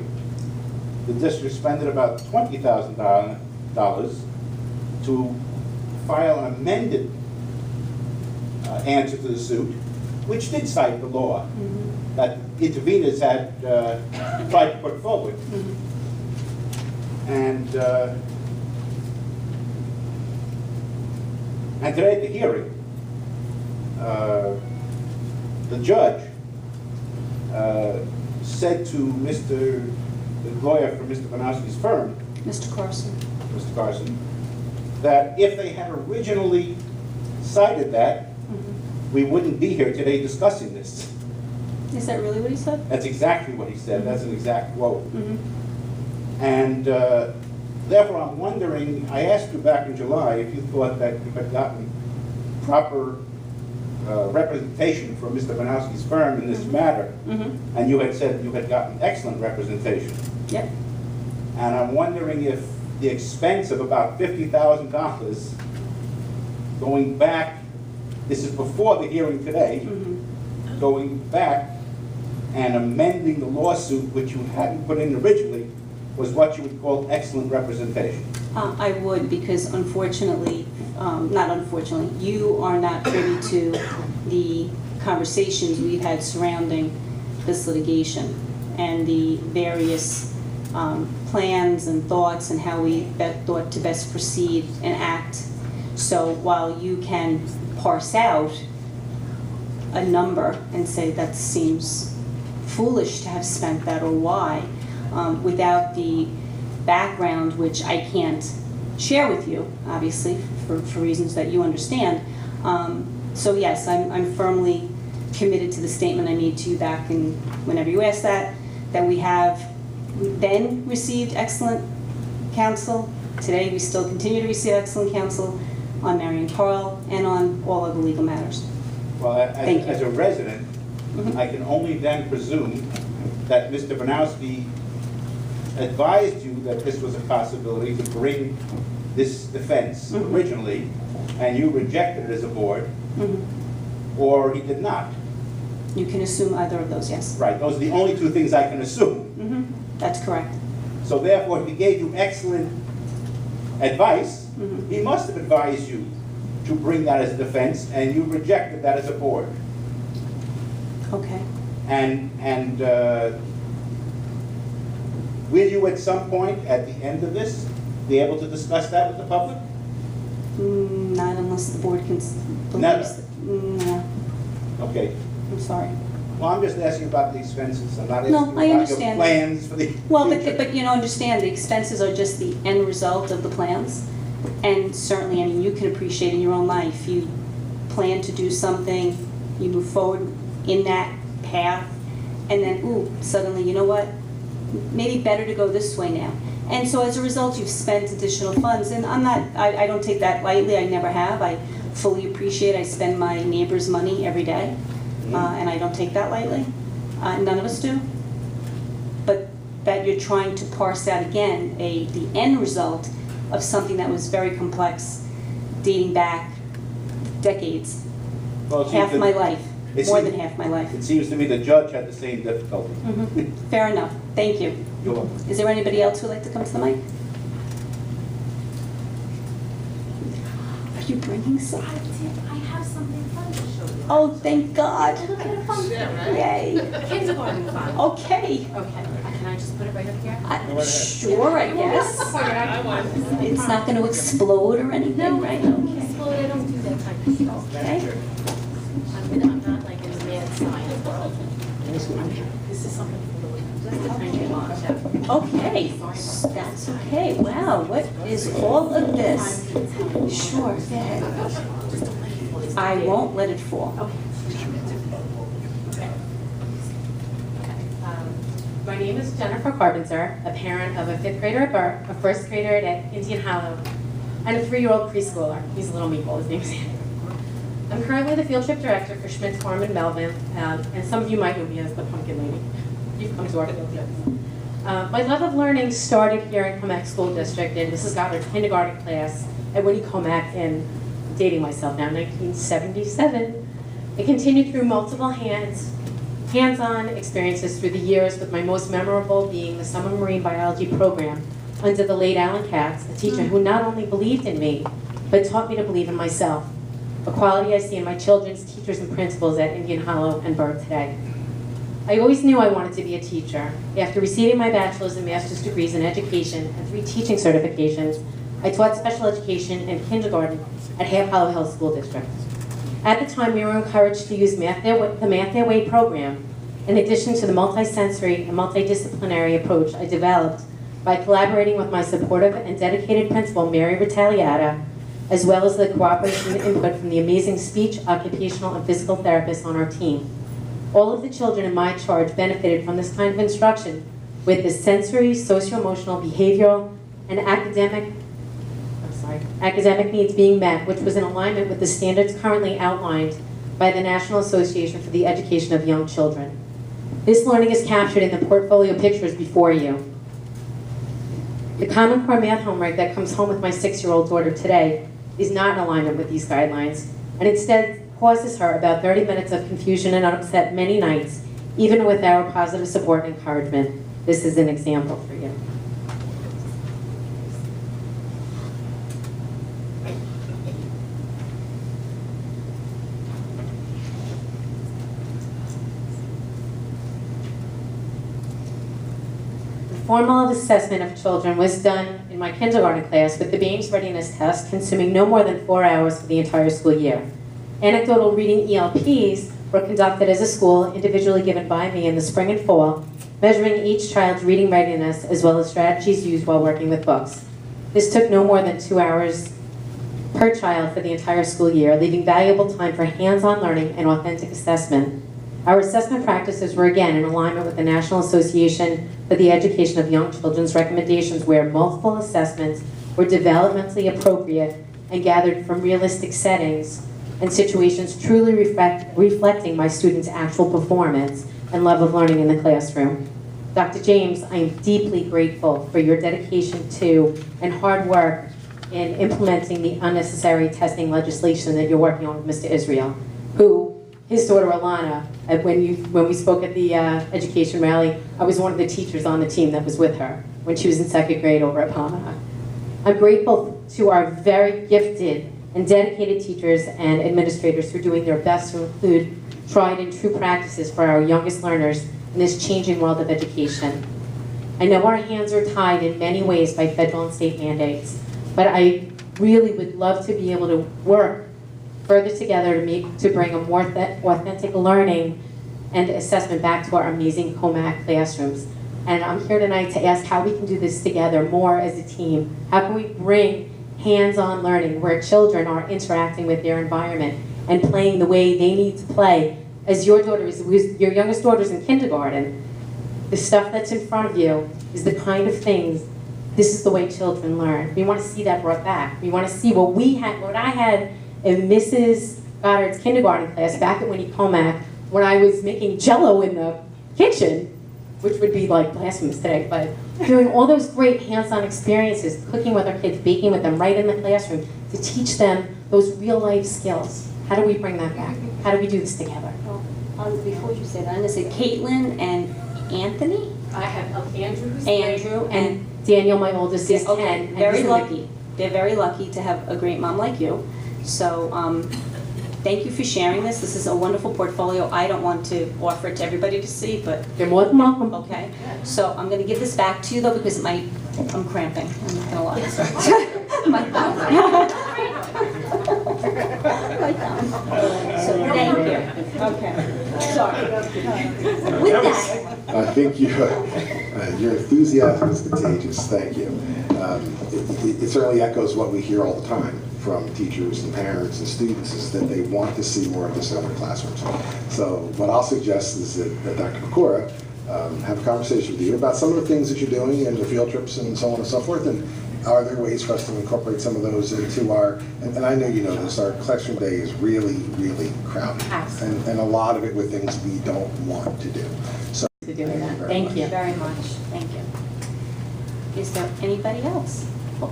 S13: the district expended about $20,000 to file an amended answer to the suit, which did cite the law that intervenors had tried to put forward. And today at the hearing, the judge said to the lawyer for Mr. Bernowski's firm,
S7: Mr. Carson.
S13: Mr. Carson, that if they had originally cited that, we wouldn't be here today discussing this.
S7: Is that really what he said?
S13: That's exactly what he said. That's an exact quote. And therefore, I'm wondering, I asked you back in July if you thought that you had gotten proper representation from Mr. Bernowski's firm in this matter, and you had said you had gotten excellent representation.
S7: Yep.
S13: And I'm wondering if the expense of about $50,000 going back, this is before the hearing today, going back and amending the lawsuit which you hadn't put in originally was what you would call excellent representation.
S7: I would, because unfortunately, not unfortunately, you are not privy to the conversations we've had surrounding this litigation and the various plans and thoughts and how we thought to best proceed and act. So while you can parse out a number and say that seems foolish to have spent that or why, without the background, which I can't share with you, obviously, for reasons that you understand. So yes, I'm firmly committed to the statement I made to you back in, whenever you asked that we have then received excellent counsel. Today we still continue to receive excellent counsel on Marion Carl and on all other legal matters.
S13: Well, as a resident, I can only then presume that Mr. Bernowski advised you that this was a possibility to bring this defense originally, and you rejected it as a board, or he did not.
S7: You can assume either of those, yes.
S13: Right, those are the only two things I can assume.
S7: That's correct.
S13: So therefore, if he gave you excellent advice, he must have advised you to bring that as a defense, and you rejected that as a board.
S7: Okay.
S13: And will you at some point, at the end of this, be able to discuss that with the public?
S7: Not unless the board can
S13: Never.
S7: No,
S13: Okay.
S7: I'm sorry.
S13: Well, I'm just asking about the expenses. I'm not asking
S7: No, I
S13: about
S7: understand.
S13: your plans for the
S7: Well,
S13: future.
S7: but you know, understand, the expenses are just the end result of the plans. And certainly, I mean, you can appreciate in your own life, you plan to do something, you move forward in that path, and then, ooh, suddenly, you know what? Maybe better to go this way now. And so as a result, you've spent additional funds, and I don't take that lightly, I never have. I fully appreciate, I spend my neighbor's money every day, and I don't take that lightly. None of us do. But that you're trying to parse out again, the end result of something that was very complex, dating back decades,
S13: Well, it seems
S7: half
S13: that-
S7: my life,
S13: it
S7: more
S13: seems-
S7: than half my life.
S13: It seems to me the judge had the same difficulty.
S7: Fair enough, thank you.
S13: You're welcome.
S7: Is there anybody else who'd like to come to the mic? Are you bringing some?
S4: I have something fun to show you.
S7: Oh, thank God.
S4: A little bit of fun.
S7: Yay.
S4: Kindergarten fun.
S7: Okay.
S4: Okay, can I just put it right up here?
S7: Sure, I guess. It's not going to explode or anything, right? Okay.
S4: Explode, I don't do that type of stuff.
S7: Okay.
S4: I'm not like in the mad science world. This is something just a tiny launch.
S7: Okay, that's okay. Wow, what is all of this? Sure, go ahead. I won't let it fall.
S14: My name is Jennifer Carpenter, a parent of a 5th grader at Burke, a 1st grader at Indian Hollow, and a 3-year-old preschooler. He's a little meatball, his name's Andrew. I'm currently the field trip director for Schmidt's Farm in Melvin, and some of you might know me as the pumpkin lady. You've come to our field trips. My love of learning started here in Commack School District in Mrs. Goddard's kindergarten class at Winnie Commack in, dating myself now, 1977. It continued through multiple hands-on experiences through the years, with my most memorable being the summer marine biology program under the late Alan Katz, a teacher who not only believed in me, but taught me to believe in myself, a quality I see in my children's teachers and principals at Indian Hollow and Burke today. I always knew I wanted to be a teacher. After receiving my bachelor's and master's degrees in education and 3 teaching certifications, I taught special education and kindergarten at Half Hollow Hill School District. At the time, we were encouraged to use the Math Their Way program, in addition to the multi-sensory and multidisciplinary approach I developed by collaborating with my supportive and dedicated principal, Mary Vitaliata, as well as the cooperation and input from the amazing speech, occupational, and physical therapists on our team. All of the children in my charge benefited from this kind of instruction, with the sensory, socio-emotional, behavioral, and academic needs being met, which was in alignment with the standards currently outlined by the National Association for the Education of Young Children. This learning is captured in the portfolio pictures before you. The Common Core math homework that comes home with my 6-year-old daughter today is not in alignment with these guidelines, and instead causes her about 30 minutes of confusion and upset many nights, even with our positive support and encouragement. This is an example for you. Formal assessment of children was done in my kindergarten class with the Baines Readiness Test, consuming no more than 4 hours for the entire school year. Anecdotal reading ELPs were conducted as a school, individually given by me in the spring and fall, measuring each child's reading readiness as well as strategies used while working with books. This took no more than 2 hours per child for the entire school year, leaving valuable time for hands-on learning and authentic assessment. Our assessment practices were again in alignment with the National Association for the Education of Young Children's recommendations, where multiple assessments were developmentally appropriate and gathered from realistic settings and situations, truly reflecting my students' actual performance and love of learning in the classroom. Dr. James, I am deeply grateful for your dedication to and hard work in implementing the unnecessary testing legislation that you're working on with Mr. Israel, who, his daughter Alana, when we spoke at the education rally, I was one of the teachers on the team that was with her when she was in 2nd grade over at Palma. I'm grateful to our very gifted and dedicated teachers and administrators who are doing their best to include tried and true practices for our youngest learners in this changing world of education. I know our hands are tied in many ways by federal and state mandates, but I really would love to be able to work further together to bring a more authentic learning and assessment back to our amazing Commack classrooms. And I'm here tonight to ask how we can do this together more as a team. How can we bring hands-on learning where children are interacting with their environment and playing the way they need to play? As your youngest daughter's in kindergarten, the stuff that's in front of you is the kind of things, this is the way children learn. We want to see that brought back. We want to see what I had in Mrs. Goddard's kindergarten class back at Winnie Commack, when I was making Jell-O in the kitchen, which would be like blasphemous today, but doing all those great hands-on experiences, cooking with our kids, baking with them right in the classroom to teach them those real-life skills. How do we bring that back? How do we do this together?
S7: Before you say that, I'm gonna say Caitlin and Anthony?
S14: I have Andrew, who's
S7: Andrew
S14: and Daniel, my oldest, is 10.
S7: Okay,
S14: and
S7: very
S14: he's
S7: lucky. They're very lucky to have a great mom like you. So, thank you for sharing this. This is a wonderful portfolio. I don't want to offer it to everybody to see, but
S14: You're more than welcome.
S7: okay. So I'm gonna give this back to you though, because I'm cramping, I'm not gonna lie. My thumb. My thumb. So thank you. Okay, sorry. With that,
S2: I think your enthusiasm is contagious. Thank you. It certainly echoes what we hear all the time from teachers and parents and students, is that they want to see more of this in their classrooms. So what I'll suggest is that Dr. Pecora have a conversation with you about some of the things that you're doing and the field trips and so on and so forth, and are there ways for us to incorporate some of those into our, and I know you know this, our classroom day is really, really crowded.
S14: Absolutely.
S2: And a lot of it with things we don't want to do. So
S14: For doing that.
S2: very
S14: Thank
S2: much.
S14: you.
S7: very much, thank you. Is there anybody else? Oh,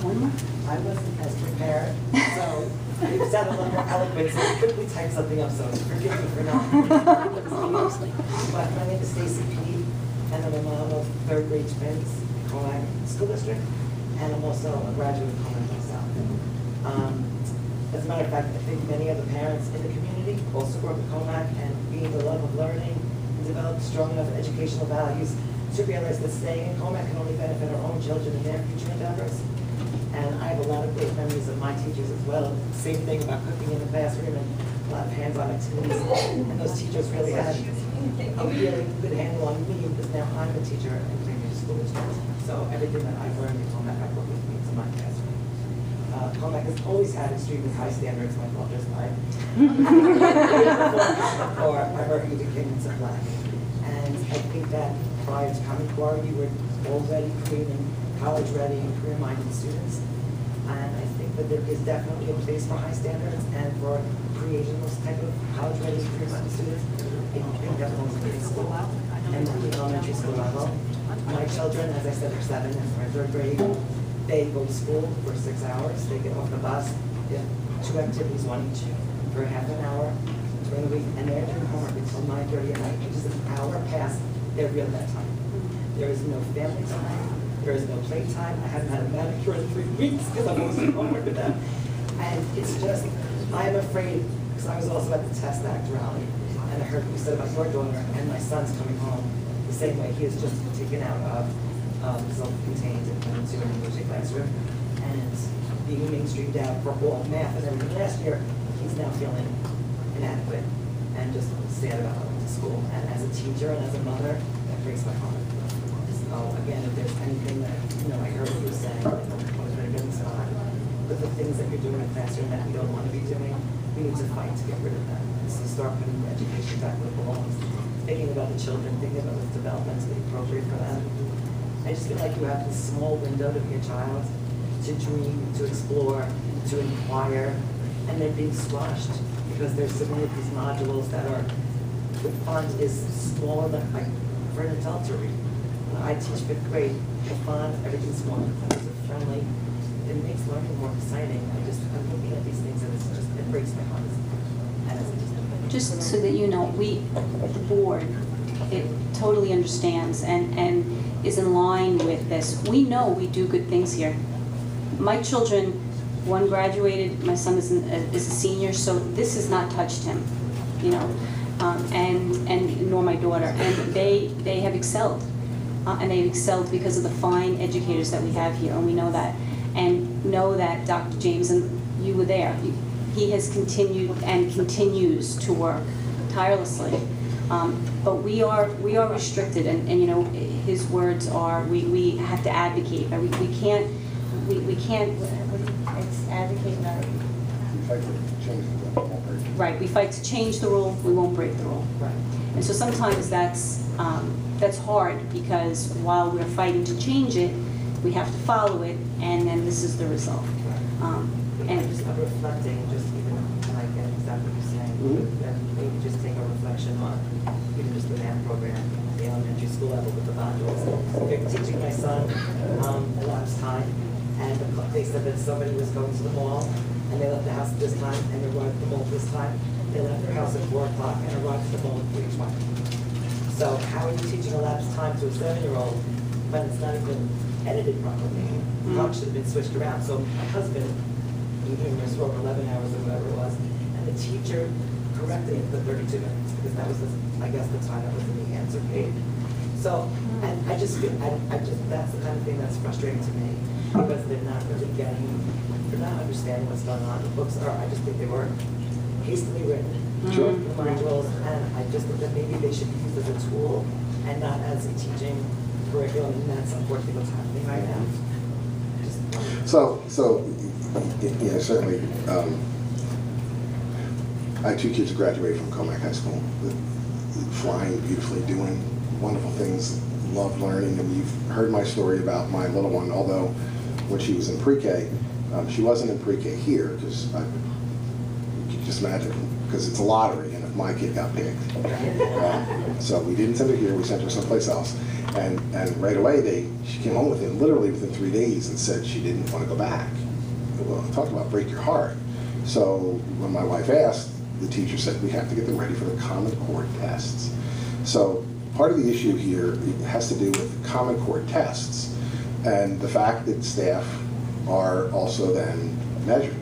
S7: one more?
S15: I wasn't as prepared, so you sounded a little more eloquent, so I quickly typed something up, so forgive me for not. But my name is Stacy P., and I'm a mom of third grade twins in Commack School District, and I'm also a graduate of Commack myself. As a matter of fact, I think many other parents in the community also grew up in Commack, and being the love of learning and develop strong enough educational values to realize that staying in Commack can only benefit our own children and their future endeavors. And I have a lot of great memories of my teachers as well. Same thing about cooking in the classroom and a lot of hands-on activities. And those teachers really had a really good handle on me, because now I'm a teacher in Greenwich School District. So everything that I've learned in Commack, I brought with me to my classroom. Commack has always had extremely high standards. My fault just died. Or I heard you became into black. And I think that prior to Common Core, you were already creating college-ready and career-minded students. And I think that there is definitely a place for high standards and for creating those type of college-ready and career-minded students. I think that belongs in middle school and the elementary school level. My children, as I said, are 7 and are in 3rd grade. They go to school for 6 hours. They get off the bus. They have 2 activities, one each, for half an hour during the week, and they're doing homework until 9:30 at night, which is an hour past their real bedtime. There is no family time. There is no playtime. I haven't had a manicure in 3 weeks because I'm always doing homework with them. And it's just, I'm afraid, because I was also at the Test Act rally, and I heard what you said about your daughter, and my son's coming home the same way. He is just taken out of self-contained and went into an English classroom, and being mainstreamed out for all math and everything. Last year, he's now feeling inadequate and just sad about going to school. And as a teacher and as a mother, that breaks my heart. So again, if there's anything that, I heard what you were saying, like, what is very good inside, but the things that you're doing in the classroom that we don't want to be doing, we need to fight to get rid of them. So start putting education back where it belongs, thinking about the children, thinking about what's developmentally appropriate for them. I just feel like you have this small window to be a child, to dream, to explore, to inquire, and they're being squashed because there's so many of these modules that are, the font is smaller than, like, for an adult to read. I teach 5th grade, the font, everything's smaller, things are friendly. It makes learning more exciting. I'm looking at these things and it breaks my heart.
S7: Just so that you know, we, the board, it totally understands and is in line with this. We know we do good things here. My children, one graduated, my son is a senior, so this has not touched him, and nor my daughter. And they have excelled. And they've excelled because of the fine educators that we have here, and we know that. And know that Dr. James, and you were there, he has continued and continues to work tirelessly. But we are restricted, and his words are, we have to advocate. We can't, it's advocate, not. Right, we fight to change the rule, we won't break the rule.
S15: Right.
S7: And so sometimes that's hard, because while we're fighting to change it, we have to follow it, and then this is the result.
S15: And just reflecting, just even like exactly what you're saying, that maybe just take a reflection on even just the math program, the elementary school level with the modules. They're teaching my son elapsed time, And they said that somebody was going to the mall, and they left the house at this time, and arrived at the mall this time. They left their house at 4 o'clock and arrived at the mall at 3:20. So how are you teaching elapsed time to a 7-year-old when it's not even edited properly? The clock should have been switched around. So my husband, numerous wrote 11 hours or whatever it was, and the teacher corrected it for 32 minutes, because that was, I guess, the time that was in the answer page. So, and I just feel, that's the kind of thing that's frustrating to me, because they're not really getting, they're not understanding what's going on. The books are, I just think they were hastily written,
S2: Sure.
S15: the modules, and I just think that maybe they should be used as a tool and not as a teaching curriculum, and that's unfortunately what's happening right now.
S2: So, yeah, certainly, I had 2 kids who graduated from Commack High School, flying beautifully, doing wonderful things, love learning, and you've heard my story about my little one, although when she was in pre-K, she wasn't in pre-K here, because you can just imagine, because it's a lottery, and if my kid got picked. So we didn't send her here, we sent her someplace else. And right away, she came home literally within 3 days, and said she didn't want to go back. Well, talk about break your heart. So when my wife asked, the teacher said, we have to get them ready for the Common Core tests. So part of the issue here has to do with Common Core tests, and the fact that staff are also then measured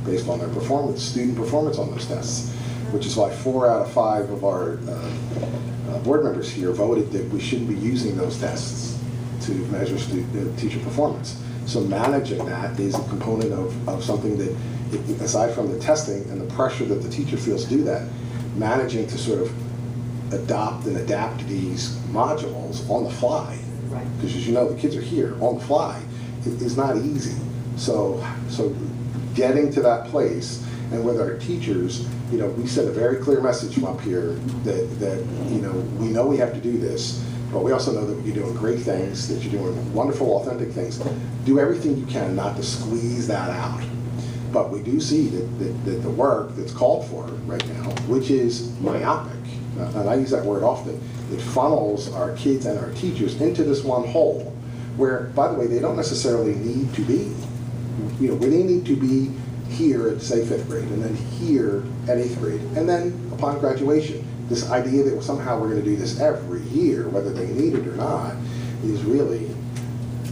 S2: based on their performance, student performance on those tests, which is why 4 out of 5 of our board members here voted that we shouldn't be using those tests to measure teacher performance. So managing that is a component of something that, aside from the testing and the pressure that the teacher feels to do that, managing to sort of adopt and adapt these modules on the fly.
S15: Right.
S2: Because as you know, the kids are here on the fly. It is not easy. So getting to that place, and with our teachers, you know, we send a very clear message from up here that you know, we have to do this, but we also know that you're doing great things, that you're doing wonderful, authentic things. Do everything you can not to squeeze that out. But we do see that the work that's called for right now, which is myopic, and I use that word often, it funnels our kids and our teachers into this one hole, where, by the way, they don't necessarily need to be. You know, where they need to be here at, say, 5th grade, and then here at 8th grade, and then upon graduation. This idea that somehow we're going to do this every year, whether they need it or not, is really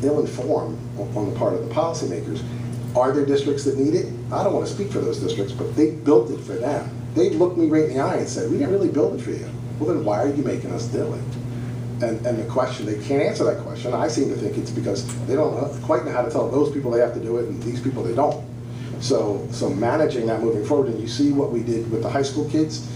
S2: ill-informed on the part of the policymakers. Are there districts that need it? I don't want to speak for those districts, but they built it for them. They looked me right in the eye and said, we didn't really build it for you. Well, then why are you making us do it? And the question, they can't answer that question. I seem to think it's because they don't quite know how to tell those people they have to do it and these people they don't. So managing that moving forward, and you see what we did with the high school kids,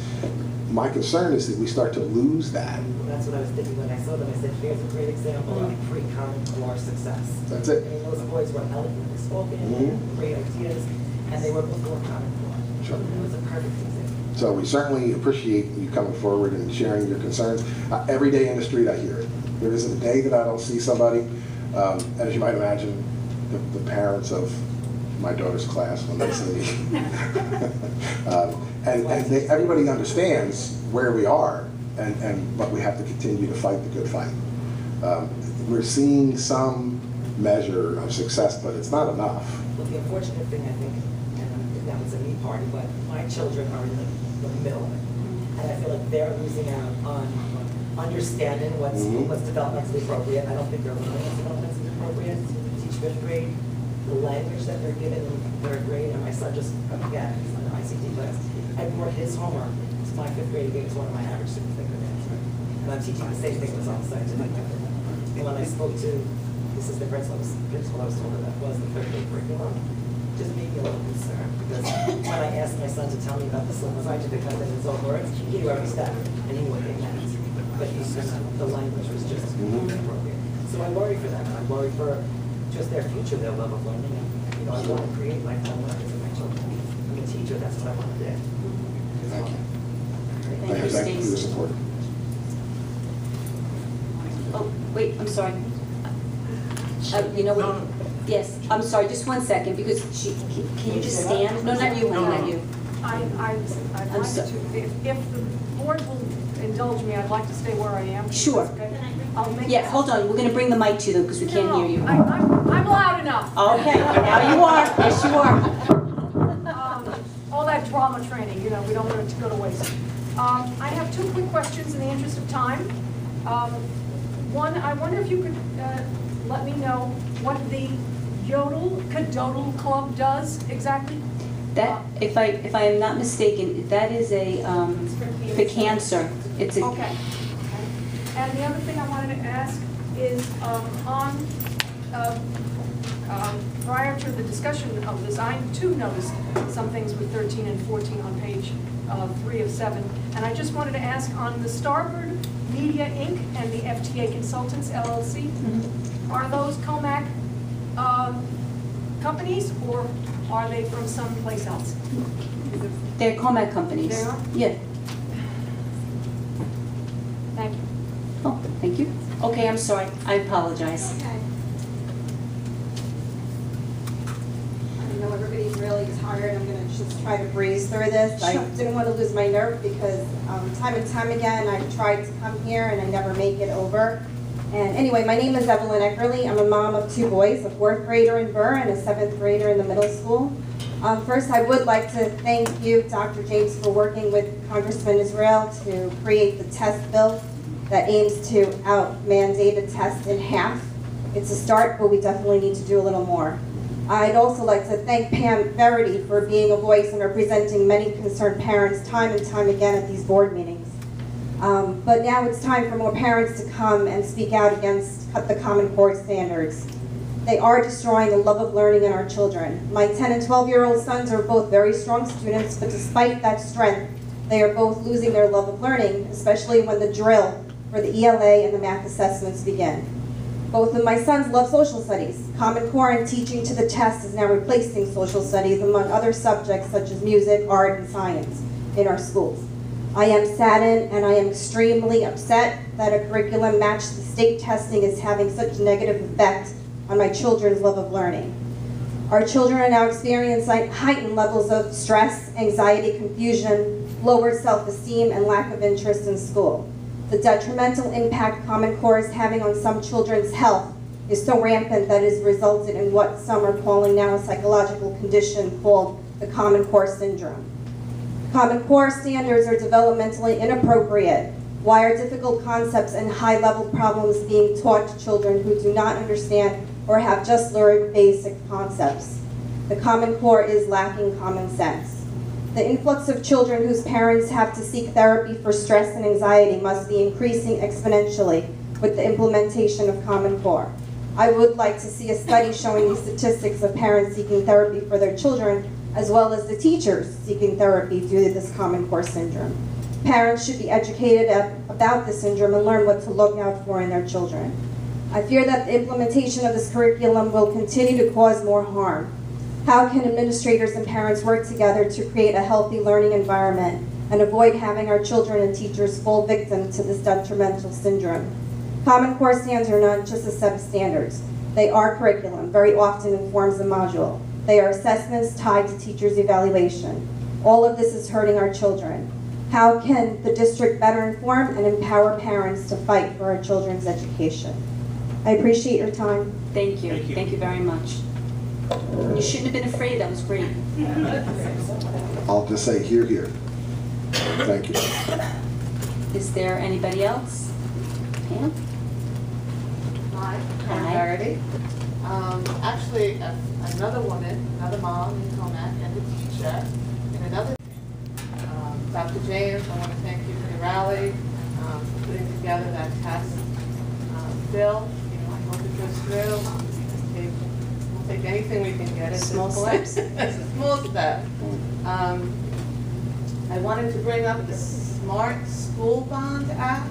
S2: my concern is that we start to lose that.
S15: Well, that's what I was thinking when I saw them. I said, here's a great example of pre-Common Core success.
S2: That's it.
S15: I mean, those boys were eloquently spoken, great ideas, and they were before Common Core.
S2: Sure.
S15: It was a perfect example.
S2: So we certainly appreciate you coming forward and sharing your concerns. Every day in the street I hear it. There isn't a day that I don't see somebody. As you might imagine, the parents of my daughter's class, when they see me. And everybody understands where we are, but we have to continue to fight the good fight. We're seeing some measure of success, but it's not enough.
S15: Well, the unfortunate thing, I think, and that was a me party, but my children are in the middle of it. And I feel like they're losing out on understanding what's developmentally appropriate. I don't think they're learning what's developmentally appropriate to teach 5th grade. The language that they're given in 3rd grade, and my son just, again, he's in the ICT class, I brought his homework to my 5th grade against one of my average students that could answer it. And I'm teaching the same thing that's on the scientific method. And when I spoke to the assistant principal, I was told that was the 3rd grade curriculum, just made me a little concerned, because when I asked my son to tell me about the scientific method in his own words, he knew every step, and he knew what they meant. But the language was just inappropriate. So I worry for them, and I worry for just their future, their love of learning. And, you know, I want to create lifelong learners in my children. I'm a teacher, that's what I want to do.
S2: Thank you.
S7: Thank you,
S2: Thank you for your
S7: Stacy.
S2: support.
S7: Oh, wait, I'm sorry. You know what? Yes, I'm sorry, just one second, because can you just stand? No, not you, honey, not you.
S16: I'd like
S7: so-
S16: to, if the board will indulge me, I'd like to stay where I am.
S7: Sure.
S16: Okay?
S10: I'll make.
S7: Yeah, hold on, we're gonna bring the mic to them because we can't hear you.
S10: I'm loud enough.
S7: Okay, now you are, yes you are.
S10: All that drama training, you know, we don't want it to go to waste. I have two quick questions in the interest of time. One, I wonder if you could let me know what the Cadodal Club does exactly?
S7: That, if I am not mistaken, that is a, for cancer. It's a,
S10: Okay. And the other thing I wanted to ask is, prior to the discussion of this, I too noticed some things with 13 and 14 on page 3 of 7. And I just wanted to ask on the Starboard Media Inc. and the FTA Consultants LLC, are those Commack companies, or are they from someplace else?
S7: they're Commack companies.
S10: They are?
S7: Yeah.
S10: Thank you.
S7: Oh, thank you. Okay, I'm sorry, I apologize.
S16: Okay. I know everybody's really tired. I'm going to just try to breeze through this. I didn't want to lose my nerve because time and time again I've tried to come here and I never make it over. And anyway, my name is Evelyn Eckerly. I'm a mom of 2 boys, a 4th grader in Burr and a 7th grader in the middle school. First, I would like to thank you, Dr. James, for working with Congressman Israel to create the test bill that aims to out-mandate a test in half. It's a start, but we definitely need to do a little more. I'd also like to thank Pam Verity for being a voice and representing many concerned parents time and time again at these board meetings. But now it's time for more parents to come and speak out against the Common Core standards. They are destroying the love of learning in our children. My 10 and 12-year-old sons are both very strong students, but despite that strength, they are both losing their love of learning, especially when the drill for the ELA and the math assessments begin. Both of my sons love social studies. Common Core and teaching to the test is now replacing social studies among other subjects such as music, art, and science in our schools. I am saddened and I am extremely upset that a curriculum matched to state testing is having such a negative effect on my children's love of learning. Our children are now experiencing heightened levels of stress, anxiety, confusion, lowered self-esteem, and lack of interest in school. The detrimental impact Common Core is having on some children's health is so rampant that it has resulted in what some are calling now a psychological condition called the Common Core syndrome. Common Core standards are developmentally inappropriate. Why are difficult concepts and high-level problems being taught to children who do not understand or have just learned basic concepts? The Common Core is lacking common sense. The influx of children whose parents have to seek therapy for stress and anxiety must be increasing exponentially with the implementation of Common Core. I would like to see a study showing the statistics of parents seeking therapy for their children, as well as the teachers seeking therapy due to this Common Core syndrome. Parents should be educated about this syndrome and learn what to look out for in their children. I fear that the implementation of this curriculum will continue to cause more harm. How can administrators and parents work together to create a healthy learning environment and avoid having our children and teachers fall victim to this detrimental syndrome? Common Core standards are not just a set of standards. They are curriculum, very often in forms of module. They are assessments tied to teachers' evaluation. All of this is hurting our children. How can the district better inform and empower parents to fight for our children's education? I appreciate your time.
S7: Thank you. Thank you very much. You shouldn't have been afraid, that was great.
S2: I'll just say hear, hear. Thank you.
S7: Is there anybody else? Pam?
S5: Hi,
S7: Hi.
S5: I'm Verity. Actually, another woman, another mom in Commack and a teacher in another. Dr. James, I want to thank you for the rally, for putting together that test bill. You know, I hope it goes through. We'll take anything we can get at this point.
S7: Small steps.
S5: It's a small step. I wanted to bring up the Smart School Bond Act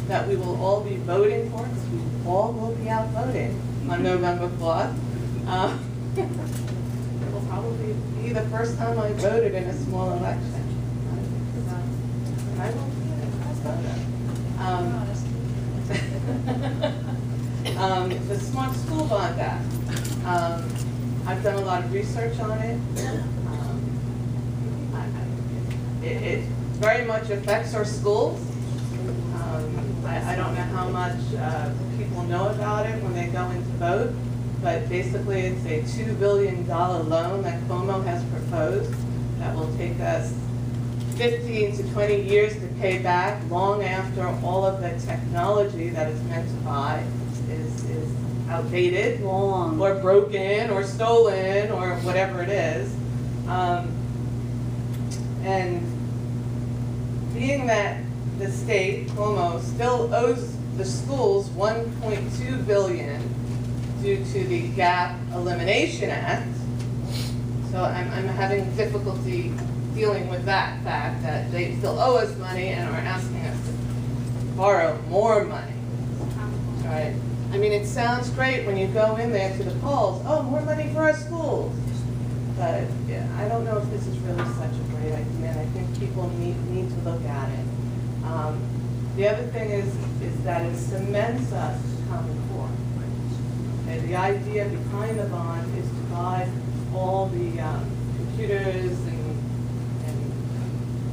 S5: that we will all be voting for, because we all will be out voting on November 4th. It will probably be the first time I voted in a small election. And I will be a voter. The Smart School Bond Act. I've done a lot of research on it. It very much affects our schools.
S11: I don't know how much people know about it when they go in to vote, but basically it's a $2 billion loan that Como has proposed that will take us 15 to 20 years to pay back, long after all of the technology that it's meant to buy is outdated,
S7: Long.
S11: or broken, or stolen, or whatever it is. And being that the state, Cuomo, still owes the schools $1.2 billion due to the Gap Elimination Act, so I'm having difficulty dealing with that fact that they still owe us money and are asking us to borrow more money. Right? I mean, it sounds great when you go in there to the polls, oh, more money for our schools. But yeah, I don't know if this is really such a great idea, and I think people need to look at it. The other thing is that it cements us to Common Core. And the idea behind the bond is to buy all the computers and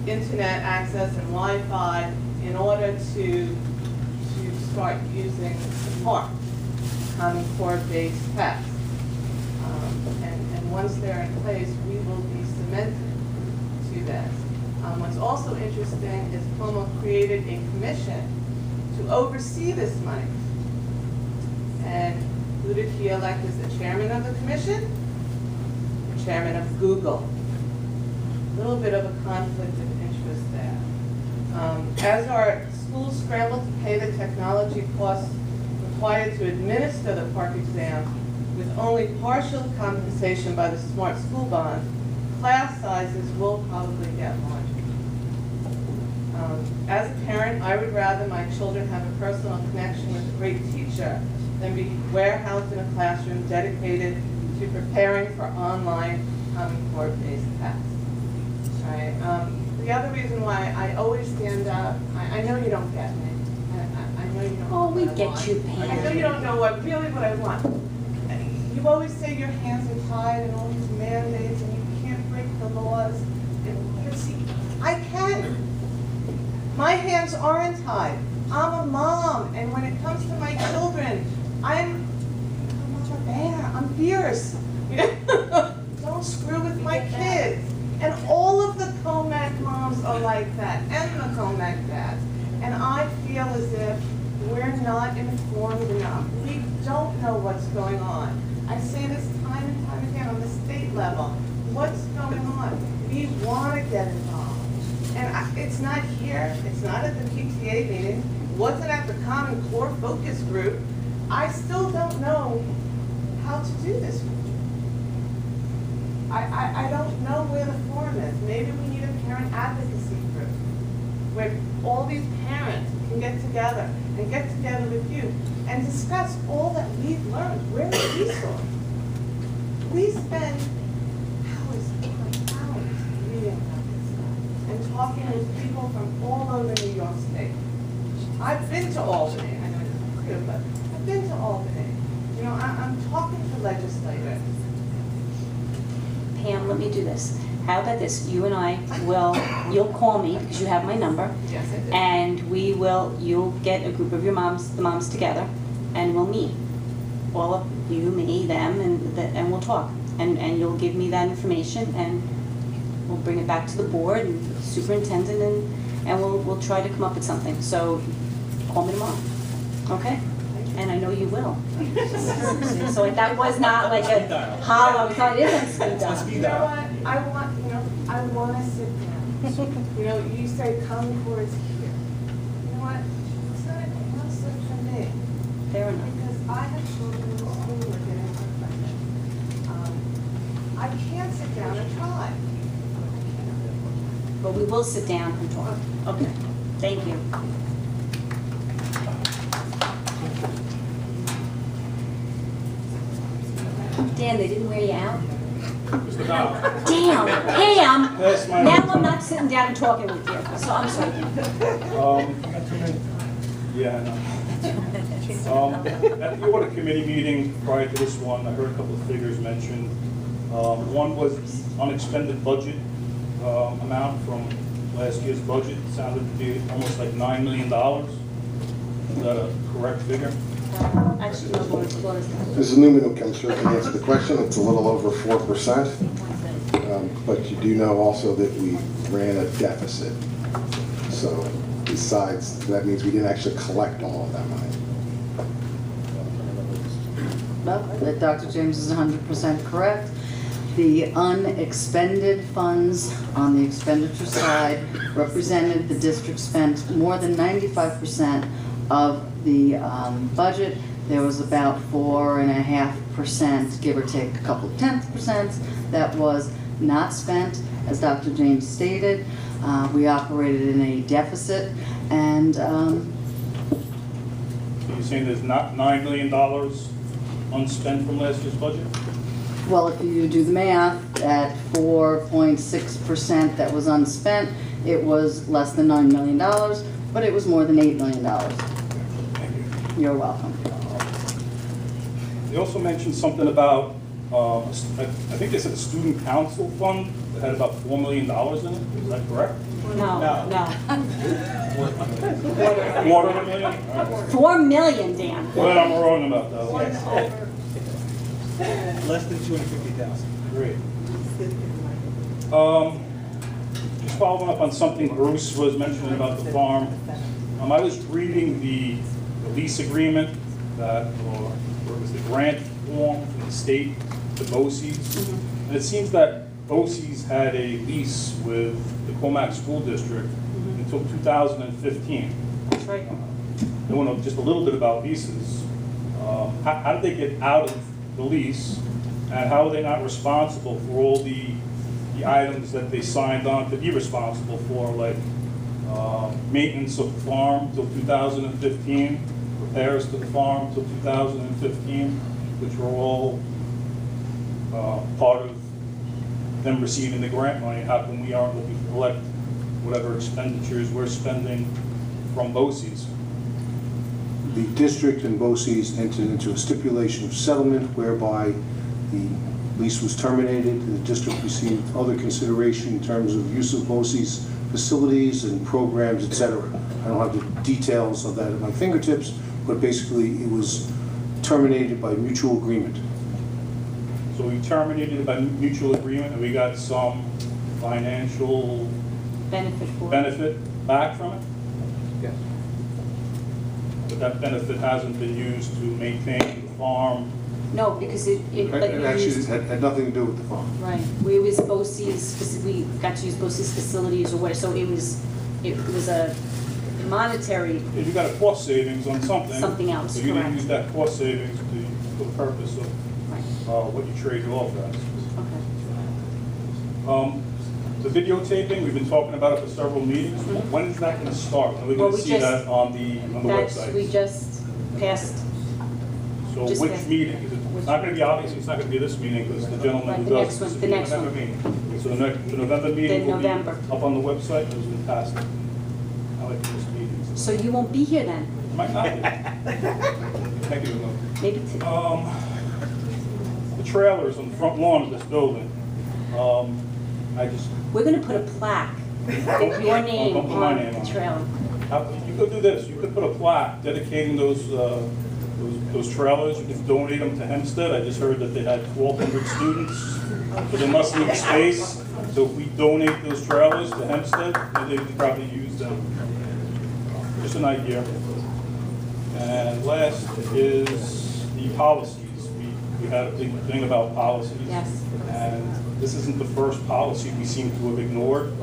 S11: internet access and Wi-Fi in order to start using SMART, Common Core-based tests. And once they're in place, we will be cemented to this. What's also interesting is Cuomo created a commission to oversee this money. And who did he elect as the chairman of the commission? The chairman of Google. A little bit of a conflict of interest there. As our schools scramble to pay the technology costs required to administer the park exam with only partial compensation by the Smart School Bond, class sizes will probably get larger. As a parent, I would rather my children have a personal connection with a great teacher than be warehoused in a classroom dedicated to preparing for online Common Core-based tests. Right? The other reason why I always stand up, I know you don't get me. I know you don't know
S7: Oh, we
S11: what I
S7: get
S11: want.
S7: you, Pam.
S11: I know you don't know what I want. You always say your hands are tied and all these mandates and you can't break the laws. But see, I can. My hands aren't tied. I'm a mom, and when it comes to my children, I'm not a bear. I'm fierce. Don't screw with my kids. And all of the Commack moms are like that, and the Commack dads. And I feel as if we're not informed enough. We don't know what's going on. I say this time and time again on the state level. What's going on? We want to get involved. And it's not here. It's not at the PTA meeting. It wasn't at the Common Core focus group. I still don't know how to do this. I don't know where the forum is. Maybe we need a parent advocacy group where all these parents can get together with you and discuss all that we've learned. We're a resource. We spend hours upon hours reading about this stuff and talking with people from all over New York State. I've been to Albany. I know it's clear, but I've been to Albany. You know, I'm talking to legislators.
S7: Pam, let me do this. How about this? You and I will, you'll call me because you have my number.
S11: Yes, I do.
S7: And you'll get a group of your moms, the moms together, and we'll meet. All of you, me, them, and we'll talk. And you'll give me that information and we'll bring it back to the board and the superintendent and we'll try to come up with something. So call me tomorrow, okay? And I know you will. So that was not like a hollow, it is on speed dial.
S11: You know what? I want to sit down. You know, you say Common Core is here. You know what? It's not a conflict for me.
S7: Fair enough.
S11: Because I have children in school who are getting unfunded. I can't sit down and try.
S7: But we will sit down and talk. Okay, thank you. Dan, they didn't wear you out? Damn, Pam, now I'm not sitting down and talking with you, so I'm sorry.
S17: Yeah, no. At the audit committee meeting prior to this one, I heard a couple of figures mentioned. One was the unexpended budget amount from last year's budget. It sounded to be almost like $9 million. Is that a correct figure?
S7: Actually, no, Laura's
S2: Mrs. Newman can sure can answer the question. It's a little over 4%. But you do know also that we ran a deficit. So besides, that means we didn't actually collect all of that money.
S6: Well, Dr. James is 100% correct. The unexpended funds on the expenditure side represented the district spent more than 95% of the budget. There was about 4.5%, give or take a couple of tenths percent, that was not spent. As Dr. James stated, we operated in a deficit, and
S17: So you're saying there's not $9 million unspent from last year's budget?
S6: well, if you do the math, at 4.6% that was unspent, it was less than $9 million, but it was more than $8 million.
S17: Thank you.
S6: You're welcome.
S17: They also mentioned something about, I think they said a student council fund that had about $4 million in it. Is that correct?
S7: No.
S17: Quarter of a million? All right.
S7: 4 million, Dan.
S17: Well, I'm wrong about that.
S1: Less than 250,000.
S17: Great. Just following up on something Bruce was mentioning about the farm. I was reading the lease agreement that, or it was the grant form from the state to BOCES. And it seems that BOCES had a lease with the Commack School District until 2015.
S7: That's right.
S17: I want to know just a little bit about leases. How did they get out of the lease, and how are they not responsible for all the items that they signed on to be responsible for, like maintenance of the farm till 2015, repairs to the farm till 2015, which were all part of them receiving the grant money? How come we aren't looking to collect whatever expenditures we're spending from BOCES?
S18: The district and BOCES entered into a stipulation of settlement whereby the lease was terminated. The district received other consideration in terms of use of BOCES facilities and programs, etc. I don't have the details of that at my fingertips, but basically it was terminated by mutual agreement.
S17: So we terminated by mutual agreement, and we got some financial benefit back from it?
S18: Yes.
S17: But that benefit hasn't been used to maintain the farm.
S7: No, because it
S18: Actually, it had nothing to do with the farm.
S7: right. We was BOCES, we got to use BOCES facilities or whatever, so it was a monetary.
S17: If you got a cost savings on something.
S7: Something else,
S17: So you didn't
S7: correct.
S17: use that cost savings for the purpose of what you traded off as.
S7: Okay.
S17: The videotaping, we've been talking about it for several meetings. When is that going to start? When are we going to see that on the website?
S7: We just passed.
S17: So
S7: just
S17: which
S7: passed.
S17: meeting? It's not going to be, obviously, it's not going to be this meeting because the gentleman
S7: Right,
S17: who
S7: the
S17: does
S7: next one,
S17: this
S7: the
S17: will be
S7: next
S17: November
S7: one.
S17: meeting. So the November meeting will be
S7: November.
S17: up on the website. It was fantastic. I like those meetings.
S7: So you won't be here then?
S17: Might not be. Thank you.
S7: Maybe
S17: The trailers on the front lawn of this building.
S7: we're going to put a plaque with your name
S17: Don't put my
S7: on
S17: name
S7: the
S17: on it.
S7: trailer.
S17: You could do this. You could put a plaque dedicating those trailers. You could donate them to Hempstead. I just heard that they had 1,200 students, so they must need space. So if we donate those trailers to Hempstead, they could probably use them. Just an idea. And last is the policies. We had a big thing about policies.
S7: Yes.
S17: And this isn't the first policy we seem to have ignored.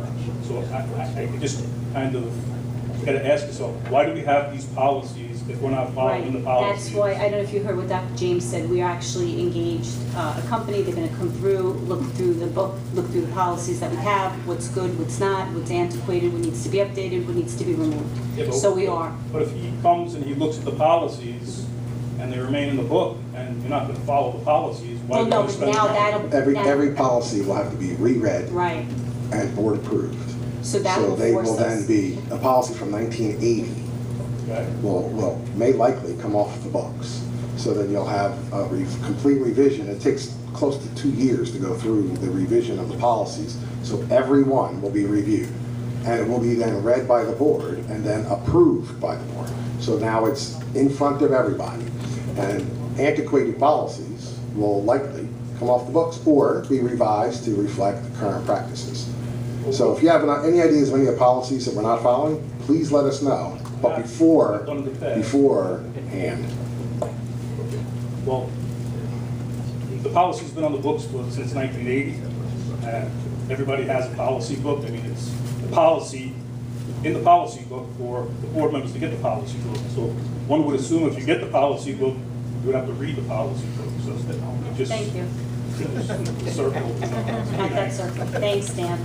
S17: So I just kind of got to ask yourself, why do we have these policies if we're not following the policies?
S7: That's why, I don't know if you heard what Dr. James said, we are actually engaged a company, they're going to come through, look through the book, look through the policies that we have, what's good, what's not, what's antiquated, what needs to be updated, what needs to be removed.
S17: Yeah,
S7: So we are.
S17: But if he comes and he looks at the policies and they remain in the book and you're not going to follow the policies, why
S7: Well,
S17: do
S7: no,
S17: we
S7: but
S17: spend
S7: now
S17: time?
S2: Every policy will have to be reread
S7: Right,
S2: and board approved.
S7: so that will
S2: they
S7: force
S2: will then
S7: us.
S2: be, a policy from 1980
S17: Okay.
S2: will may likely come off the books. So then you'll have a complete revision. It takes close to 2 years to go through the revision of the policies. So every one will be reviewed. And it will be then read by the board and then approved by the board. So now it's in front of everybody. And antiquated policies will likely come off the books or be revised to reflect the current practices. So if you have any ideas of any of the policies that we're not following, please let us know. But beforehand.
S17: Well, the policy's been on the books since 1980, and everybody has a policy book. I mean, it's the policy in the policy book for the board members to get the policy book. So one would assume if you get the policy book, you would have to read the policy book. So just
S7: Thank you.
S17: circle.
S7: At that circle. Thanks, Dan.